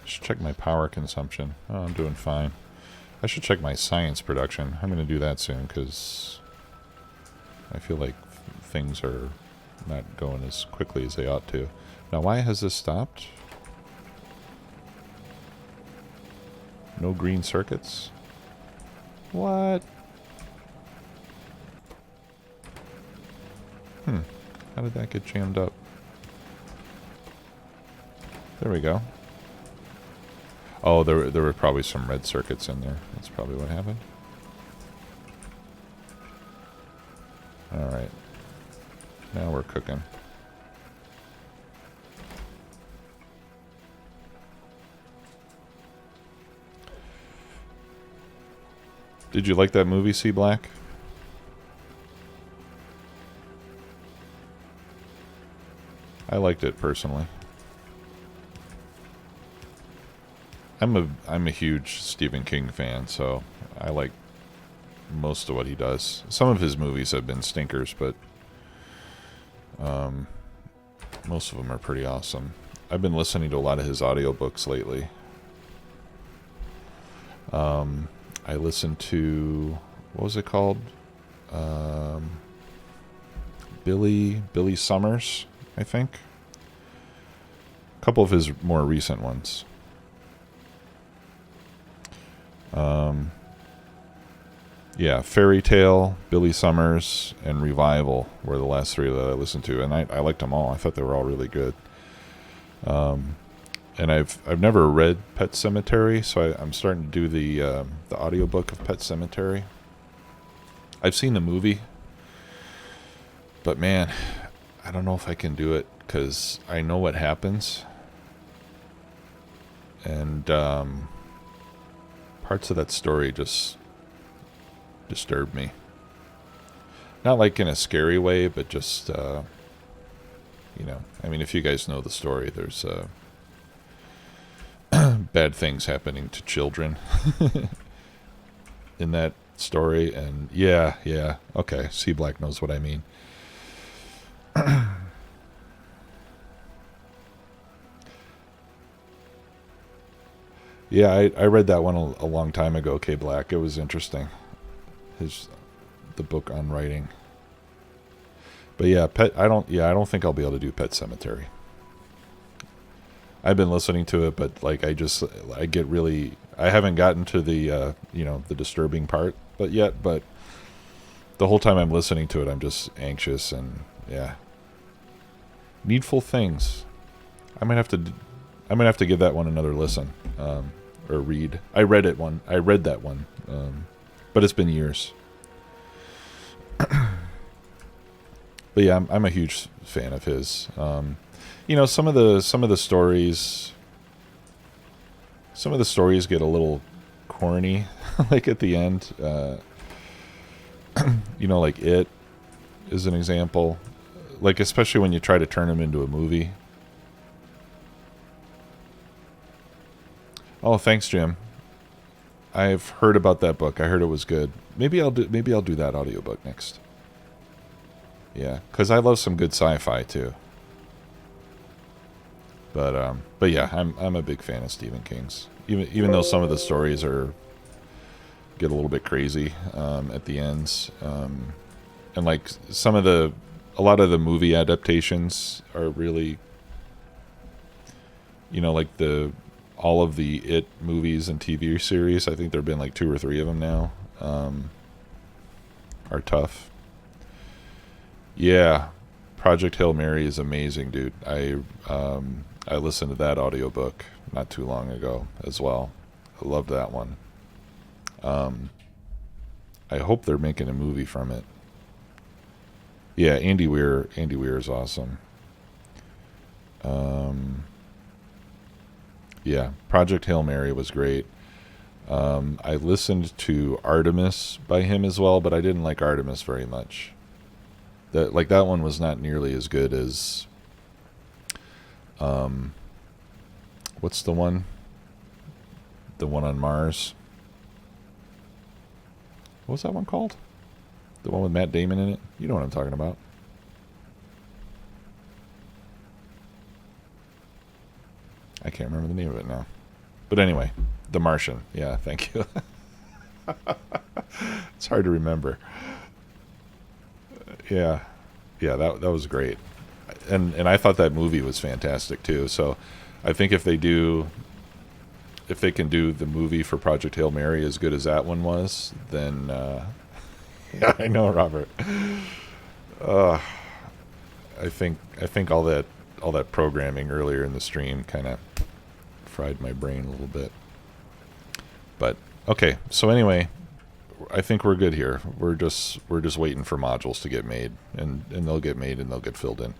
Should check my power consumption. Oh, I'm doing fine. I should check my science production. I'm going to do that soon because I feel like things are not going as quickly as they ought to. Now, why has this stopped? No green circuits? What? How did that get jammed up? There we go. Oh, there were probably some red circuits in there. That's probably what happened. Alright. Now we're cooking. Did you like that movie, C Black? I liked it personally. I'm a huge Stephen King fan, so I like most of what he does. Some of his movies have been stinkers, but most of them are pretty awesome. I've been listening to a lot of his audiobooks lately. I listened to, what was it called? Billy Summers, I think. A couple of his more recent ones. Yeah, Fairy Tale, Billy Summers, and Revival were the last three that I listened to, and I liked them all. I thought they were all really good. And I've never read Pet Sematary, so I'm starting to do the audiobook of Pet Sematary. I've seen the movie, but man, I don't know if I can do it because I know what happens, and parts of that story just disturbed me. Not like in a scary way, but just I mean, if you guys know the story, there's bad things happening to children in that story, and yeah, okay, C Black knows what I mean. Yeah, I read that one a long time ago, K Black. It was interesting. The book on writing. But yeah, I don't think I'll be able to do Pet Sematary. I've been listening to it, but like I haven't gotten to the the disturbing part yet, but the whole time I'm listening to it I'm just anxious, and yeah. Needful Things. I might have to give that one another listen, or read. I read that one, but it's been years. But yeah, I'm a huge fan of his. Some of the stories get a little corny, like at the end. Like It is an example. Like, especially when you try to turn them into a movie. Oh, thanks, Jim. I've heard about that book. I heard it was good. Maybe I'll do that audiobook next. Yeah, because I love some good sci-fi too. But yeah, I'm a big fan of Stephen King's. Even though some of the stories get a little bit crazy at the ends, and like a lot of the movie adaptations are really, like all of the It movies and TV series. I think there've been like 2 or 3 of them now. Are tough. Yeah, Project Hail Mary is amazing, dude. I listened to that audiobook not too long ago as well. I loved that one. I hope they're making a movie from it. Yeah, Andy Weir is awesome. Yeah, Project Hail Mary was great. I listened to Artemis by him as well, but I didn't like Artemis very much. That one was not nearly as good as what's the one? The one on Mars. What was that one called? The one with Matt Damon in it? You know what I'm talking about. I can't remember the name of it now. But anyway, The Martian. Yeah, thank you. It's hard to remember. Yeah, that was great, and I thought that movie was fantastic too. So, I think if they can do the movie for Project Hail Mary as good as that one was, then yeah, I know, Robert. I think all that programming earlier in the stream kind of fried my brain a little bit. But okay, so anyway, I think we're good here. We're just waiting for modules to get made, and they'll get made and they'll get filled in.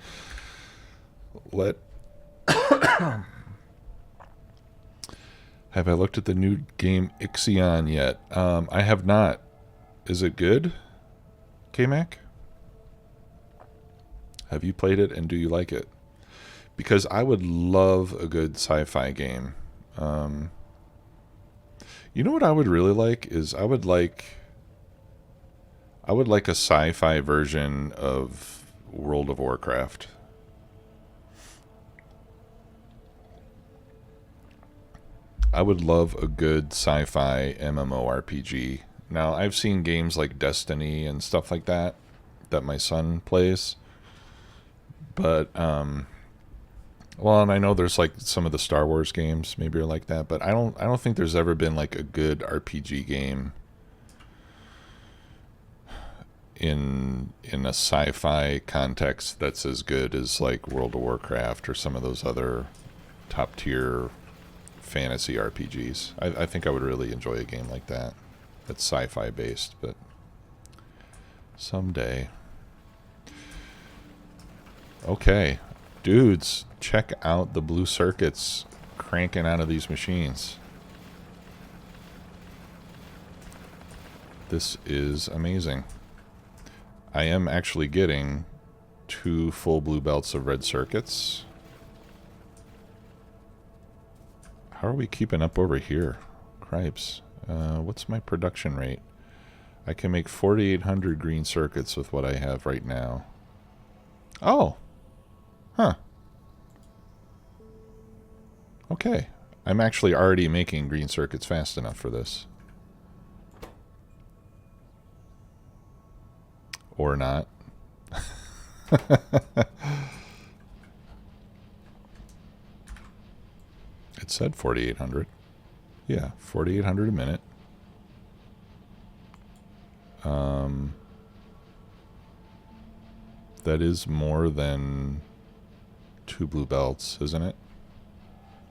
Have I looked at the new game Ixion yet? I have not. Is it good, K-Mac? Have you played it, and do you like it? Because I would love a good sci-fi game. You know what I would really like is I would like I would like a sci-fi version of World of Warcraft. I would love a good sci-fi MMORPG. Now, I've seen games like Destiny and stuff like that my son plays. But, well, and I know there's like some of the Star Wars games maybe are like that, but I don't think there's ever been like a good RPG game in a sci-fi context that's as good as like World of Warcraft or some of those other top tier fantasy RPGs. I think I would really enjoy a game like that that's sci-fi based, but someday. Okay, dudes, check out the blue circuits cranking out of these machines. This is amazing. I am actually getting 2 full blue belts of red circuits. How are we keeping up over here? Cripes. What's my production rate? I can make 4,800 green circuits with what I have right now. Oh. Huh. Okay. I'm actually already making green circuits fast enough for this. Or not. It said 4,800. Yeah, 4,800 a minute. That is more than 2 blue belts, isn't it?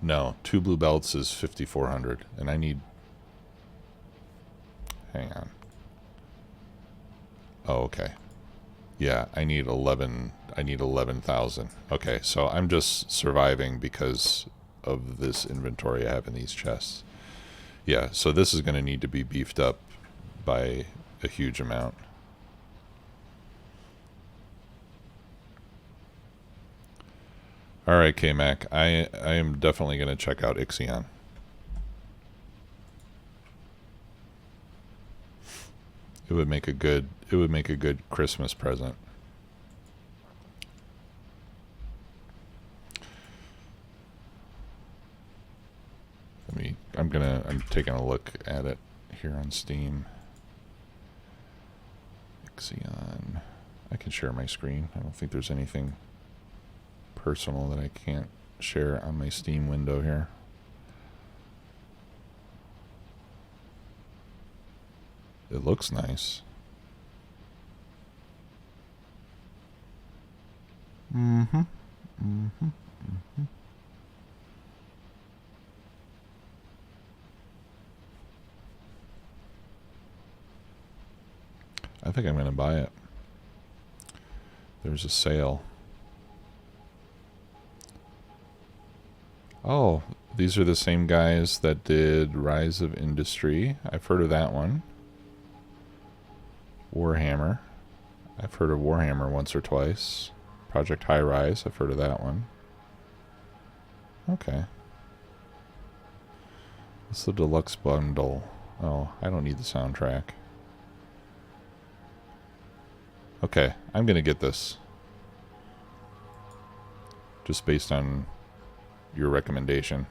No, 2 blue belts is 5,400, and I need... Hang on. Oh, okay. Yeah, I need 11,000. Okay, so I'm just surviving because of this inventory I have in these chests. Yeah, so this is going to need to be beefed up by a huge amount. All right, K-Mac, I am definitely going to check out Ixion. It would make a good Christmas present. I'm taking a look at it here on Steam. Ixion. I can share my screen. I don't think there's anything personal that I can't share on my Steam window here. It looks nice. Mm-hmm. Mm-hmm. Mm-hmm. I think I'm going to buy it. There's a sale. Oh, these are the same guys that did Rise of Industry. I've heard of that one. Warhammer. I've heard of Warhammer once or twice. Project High Rise. I've heard of that one. Okay. What's the deluxe bundle? Oh, I don't need the soundtrack. Okay, I'm going to get this. Just based on your recommendation.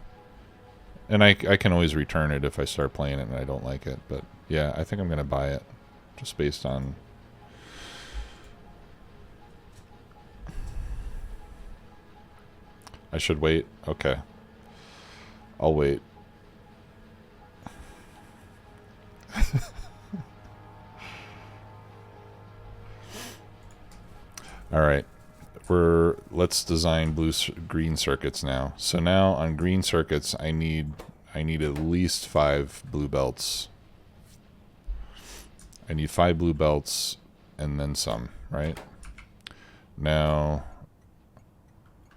And I can always return it if I start playing it and I don't like it. But yeah, I think I'm going to buy it. Just based on... I should wait? Okay. I'll wait. Alright. Let's design green circuits now. So now on green circuits I need at least 5 blue belts. I need 5 blue belts and then some, right? Now,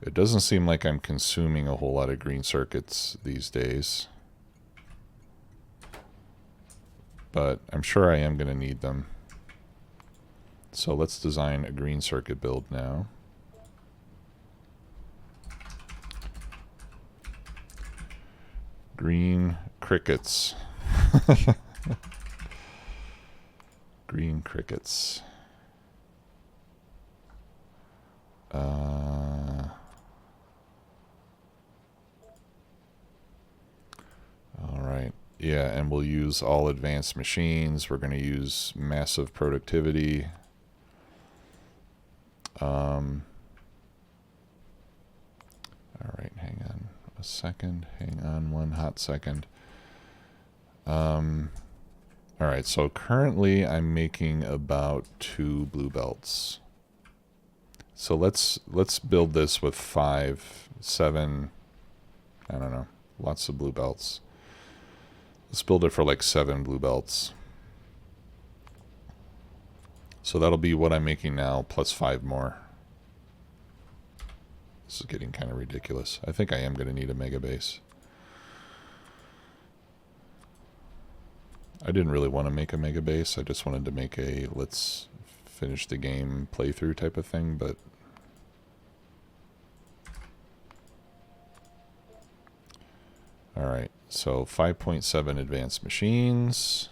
it doesn't seem like I'm consuming a whole lot of green circuits these days. But I'm sure I am going to need them. So let's design a green circuit build now. Green crickets. Green crickets. All right. Yeah, and we'll use all advanced machines. We're going to use massive productivity. All right, hang on a second. Hang on one hot second. All right, so currently I'm making about 2 blue belts. So let's build this with 5, 7, I don't know, lots of blue belts. Let's build it for like 7 blue belts. So that'll be what I'm making now, plus 5 more. This is getting kind of ridiculous. I think I am going to need a mega base. I didn't really want to make a mega base. I just wanted to make a let's finish the game playthrough type of thing, but all right. So 5.7 advanced machines.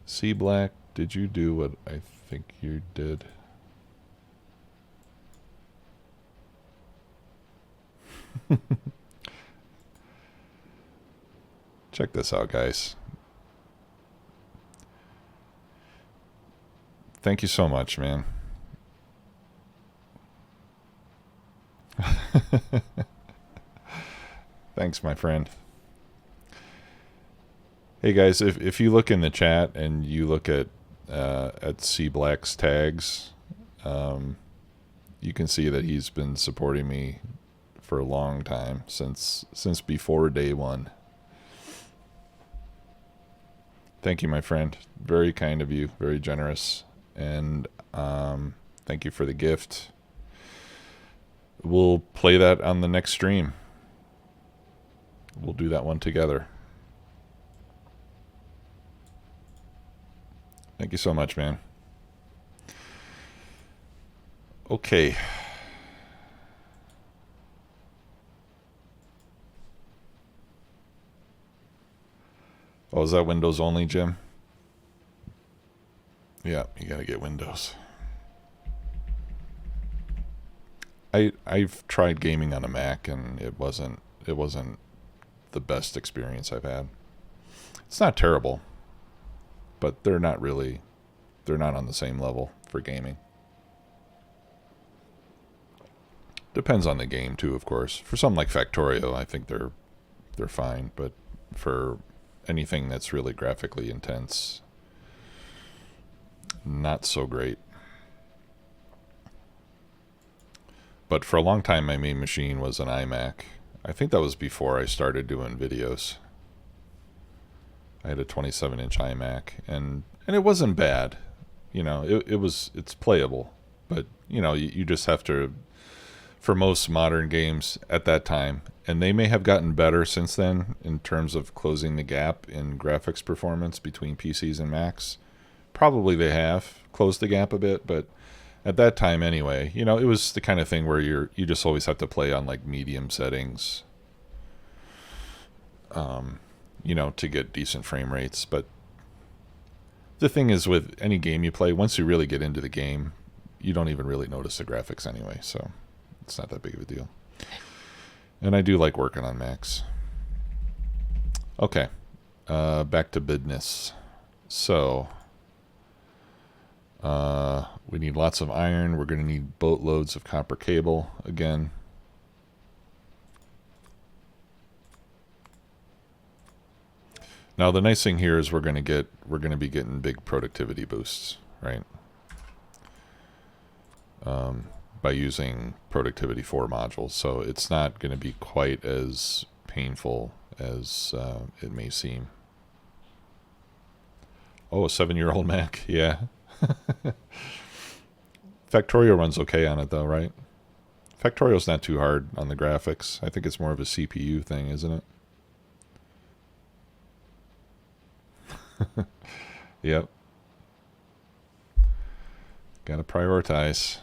C Black, did you do what I think you did? Check this out, guys. Thank you so much, man. Thanks, my friend. Hey guys, if you look in the chat and you look at C Black's tags, you can see that he's been supporting me for a long time, since before day 1. Thank you, my friend. Very kind of you, very generous, and thank you for the gift. We'll play that on the next stream. We'll do that one together. Thank you so much, man. Okay. Oh, is that Windows only, Jim? Yeah, you gotta get Windows. I've tried gaming on a Mac, and it wasn't the best experience I've had. It's not terrible, but they're not on the same level for gaming. Depends on the game too, of course. For something like Factorio, I think they're fine, but for anything that's really graphically intense, not so great. But for a long time, my main machine was an iMac. I think that was before I started doing videos. I had a 27-inch iMac, and it wasn't bad. You know, it's playable, but you know, you just have to, for most modern games at that time, and they may have gotten better since then in terms of closing the gap in graphics performance between PCs and Macs. Probably they have closed the gap a bit, but at that time anyway, you know, it was the kind of thing where you just always have to play on like medium settings, you know, to get decent frame rates. But the thing is, with any game you play, once you really get into the game, you don't even really notice the graphics anyway, so it's not that big of a deal. And I do like working on Macs. Okay, back to business. So we need lots of iron. We're going to need boatloads of copper cable again. Now the nice thing here is we're going to be getting big productivity boosts, right? By using productivity 4 modules, so it's not going to be quite as painful as it may seem. Oh, a 7-year-old Mac, yeah. Factorio runs okay on it though, right? Factorio's not too hard on the graphics. I think it's more of a CPU thing, isn't it? Yep. Gotta prioritize.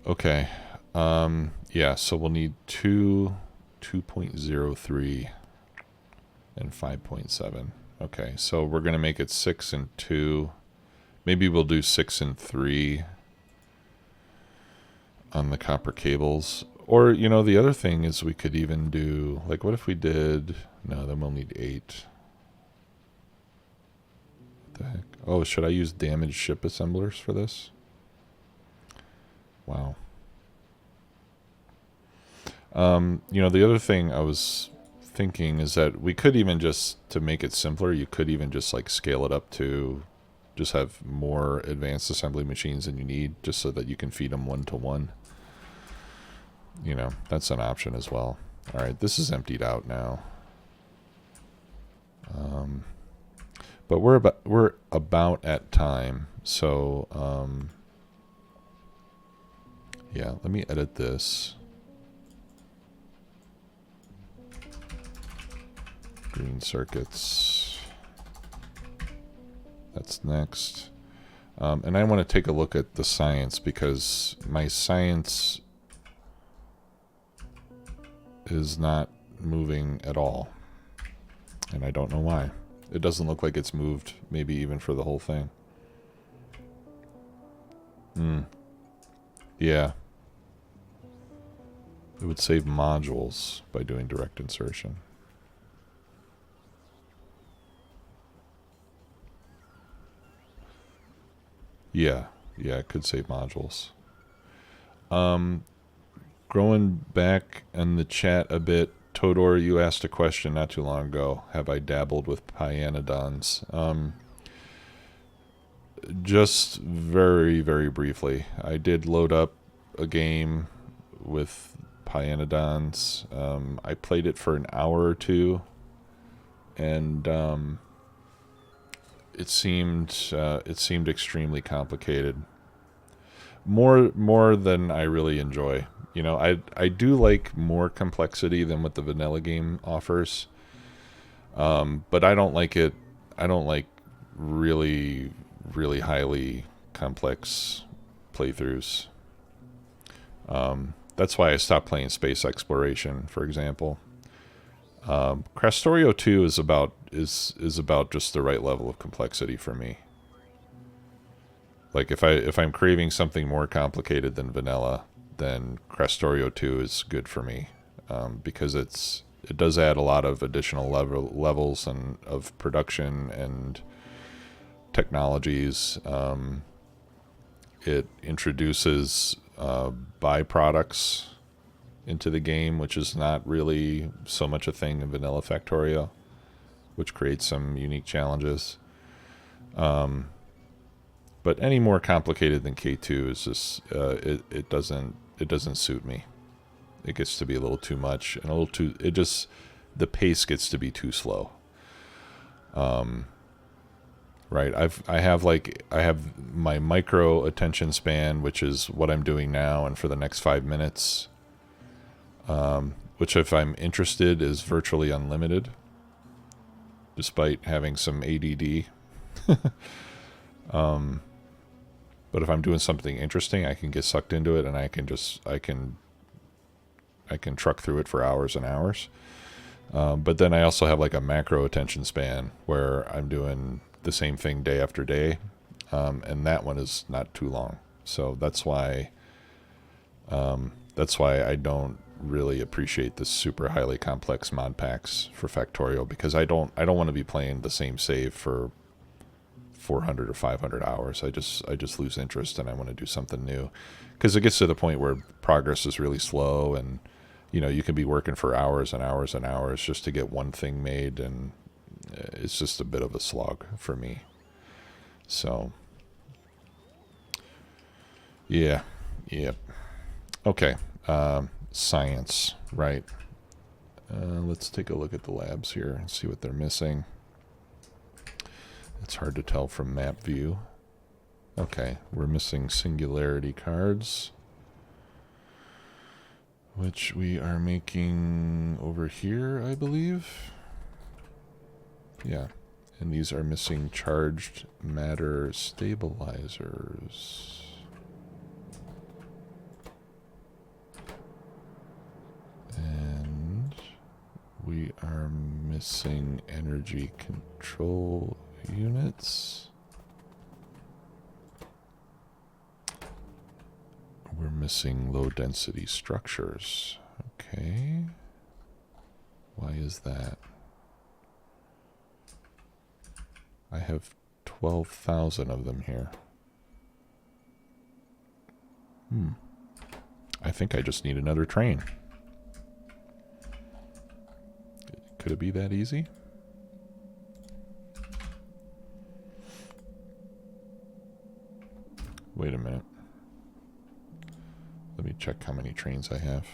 Okay. Yeah, so we'll need 2.03 and 5.7. Okay, so we're going to make it 6 and 2. Maybe we'll do 6 and 3 on the copper cables. Or, you know, the other thing is we could even do, like, what if we did, no, then we'll need 8. What the heck? Oh, should I use damaged ship assemblers for this? Wow. You know, the other thing I was thinking is that we could even just, to make it simpler, you could even just like scale it up to just have more advanced assembly machines than you need, just so that you can feed them 1-to-1. You know, that's an option as well. All right, this is emptied out now. But we're about at time, so yeah, let me edit this. Green circuits. That's next. And I want to take a look at the science, because my science is not moving at all. And I don't know why. It doesn't look like it's moved, maybe even for the whole thing. Yeah. It would save modules by doing direct insertion. Yeah, it could save modules. Growing back in the chat a bit, Todor, you asked a question not too long ago. Have I dabbled with pyanodons? Just very, very briefly. I did load up a game with pyanodons. I played it for an hour or two, and it seemed extremely complicated. More than I really enjoy. You know, I do like more complexity than what the vanilla game offers. But I don't like it. I don't like really, really highly complex playthroughs. That's why I stopped playing space exploration, for example. Krastorio 2 is about just the right level of complexity for me. Like if I'm craving something more complicated than vanilla, then Krastorio 2 is good for me, because it does add a lot of additional levels and of production and technologies. It introduces byproducts into the game, which is not really so much a thing in vanilla Factorio, which creates some unique challenges. But any more complicated than K2 is just it doesn't suit me. It gets to be a little too much and a little too. The pace gets to be too slow. Right. I have my micro attention span, which is what I'm doing now and for the next 5 minutes. Which, if I'm interested, is virtually unlimited, despite having some ADD. But if I'm doing something interesting, I can get sucked into it, and I can truck through it for hours and hours. But then I also have like a macro attention span where I'm doing the same thing day after day, and that one is not too long. So that's why I don't really appreciate the super highly complex mod packs for Factorio, because I don't want to be playing the same save for 400 or 500 hours. I just lose interest, and I want to do something new, because it gets to the point where progress is really slow, and you know, you can be working for hours and hours and hours just to get one thing made, and it's just a bit of a slog for me. So yeah. Okay. Science, right. Let's take a look at the labs here and see what they're missing. It's hard to tell from map view. Okay, we're missing singularity cards, which we are making over here, I believe. Yeah, and these are missing charged matter stabilizers. We are missing energy control units. We're missing low density structures. Okay. Why is that? I have 12,000 of them here. I think I just need another train. Could it be that easy? Wait a minute. Let me check how many trains I have.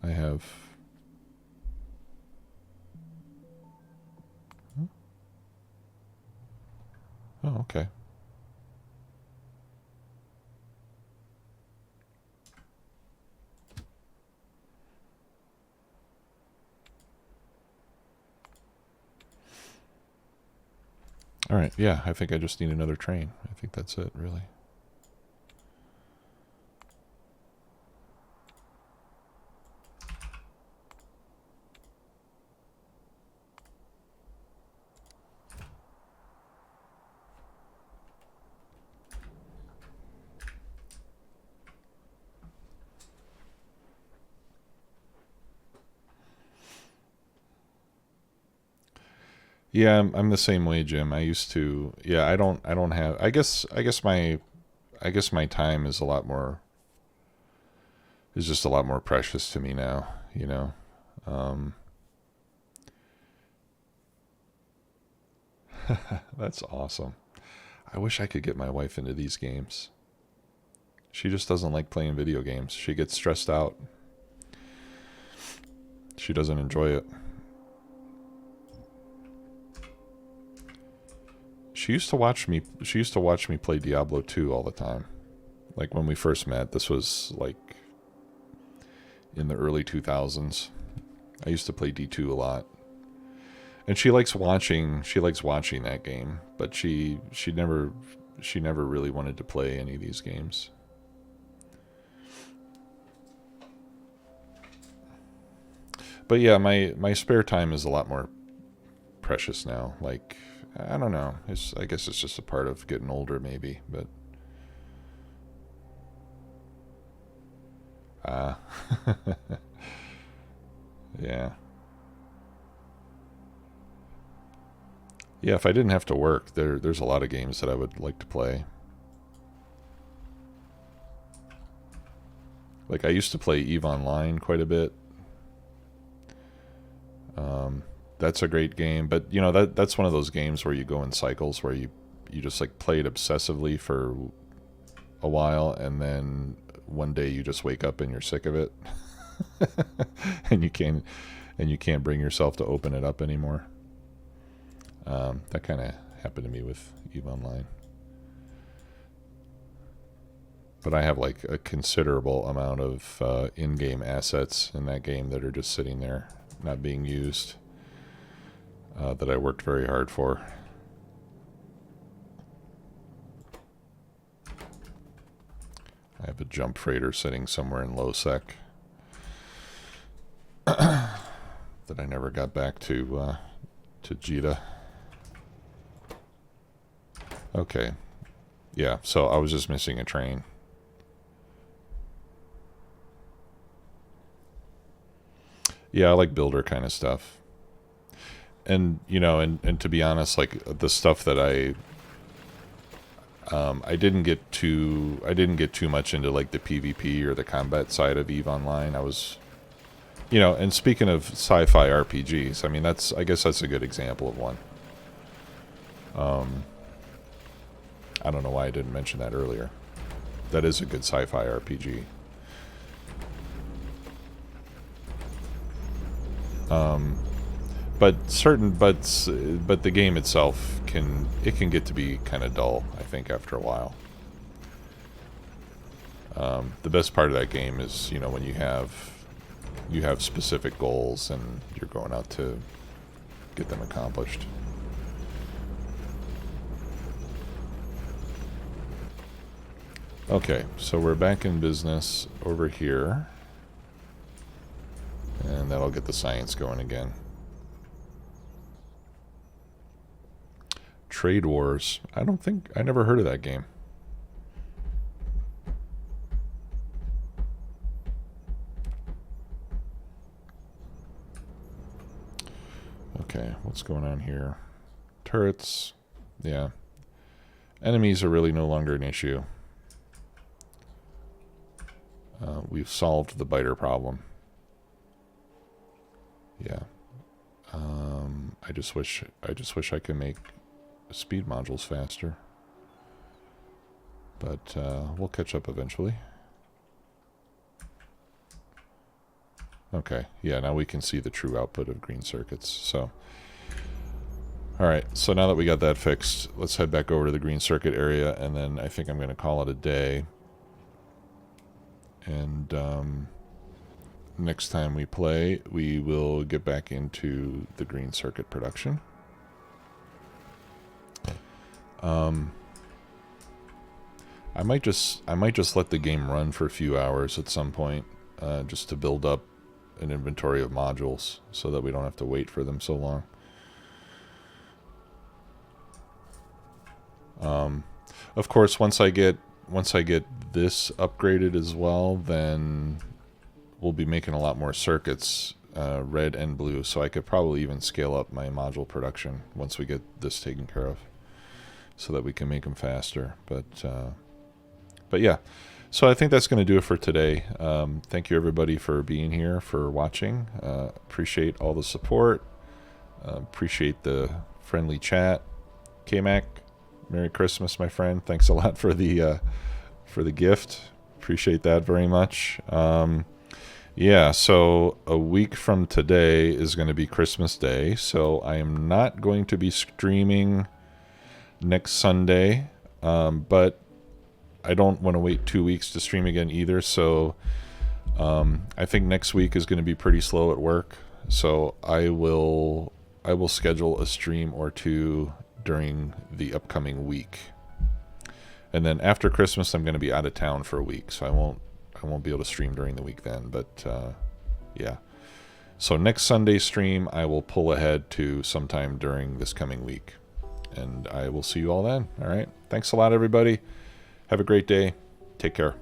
I have... Oh, okay. All right, yeah, I think I just need another train. I think that's it, really. Yeah, I'm the same way, Jim. I used to. Yeah, I don't have. I guess my time is a lot more. Is just a lot more precious to me now. You know. That's awesome. I wish I could get my wife into these games. She just doesn't like playing video games. She gets stressed out. She doesn't enjoy it. She used to watch me play Diablo 2 all the time. Like when we first met, this was like in the early 2000s. I used to play D2 a lot. And she likes watching that game, but she never really wanted to play any of these games. But yeah, my spare time is a lot more precious now. Like, I don't know. I guess it's just a part of getting older, maybe. But yeah, yeah. If I didn't have to work, there's a lot of games that I would like to play. Like I used to play EVE Online quite a bit. That's a great game, but you know that's one of those games where you go in cycles where you just like play it obsessively for a while, and then one day you just wake up and you're sick of it, and you can't bring yourself to open it up anymore. That kind of happened to me with EVE Online, but I have like a considerable amount of in-game assets in that game that are just sitting there not being used. That I worked very hard for. I have a jump freighter sitting somewhere in low sec that I never got back to Jita. Okay. Yeah, so I was just missing a train. Yeah, I like builder kind of stuff. And you know, and to be honest, like the stuff that I didn't get too much into like the PvP or the combat side of EVE Online. I was, you know, and speaking of sci-fi RPGs, I mean I guess that's a good example of one. I don't know why I didn't mention that earlier. That is a good sci-fi RPG. But the game itself can get to be kind of dull, I think, after a while. The best part of that game is, you know, when you have specific goals and you're going out to get them accomplished. Okay, so we're back in business over here. And that'll get the science going again. Trade Wars. I never heard of that game. Okay, what's going on here? Turrets. Yeah. Enemies are really no longer an issue. We've solved the biter problem. Yeah. I just wish I could make speed modules faster. But we'll catch up eventually. Okay, yeah, now we can see the true output of green circuits. So, alright, so now that we got that fixed, let's head back over to the green circuit area, and then I think I'm going to call it a day. And next time we play, we will get back into the green circuit production. I might just let the game run for a few hours at some point, just to build up an inventory of modules so that we don't have to wait for them so long. Of course, once I get this upgraded as well, then we'll be making a lot more circuits, red and blue, so I could probably even scale up my module production once we get this taken care of, so that we can make them faster. But yeah, so I think that's going to do it for today. Thank you everybody for being here, for watching. Appreciate all the support. Appreciate the friendly chat. K-Mac, Merry Christmas, my friend. Thanks a lot for the gift. Appreciate that very much. Yeah, so a week from today is going to be Christmas Day, so I am not going to be streaming next Sunday, but I don't want to wait 2 weeks to stream again either, so I think next week is going to be pretty slow at work, so I will schedule a stream or two during the upcoming week. And then after Christmas, I'm going to be out of town for a week, so I won't be able to stream during the week then. But yeah, so next Sunday stream I will pull ahead to sometime during this coming week, and I will see you all then. All right, thanks a lot, everybody. Have a great day. Take care.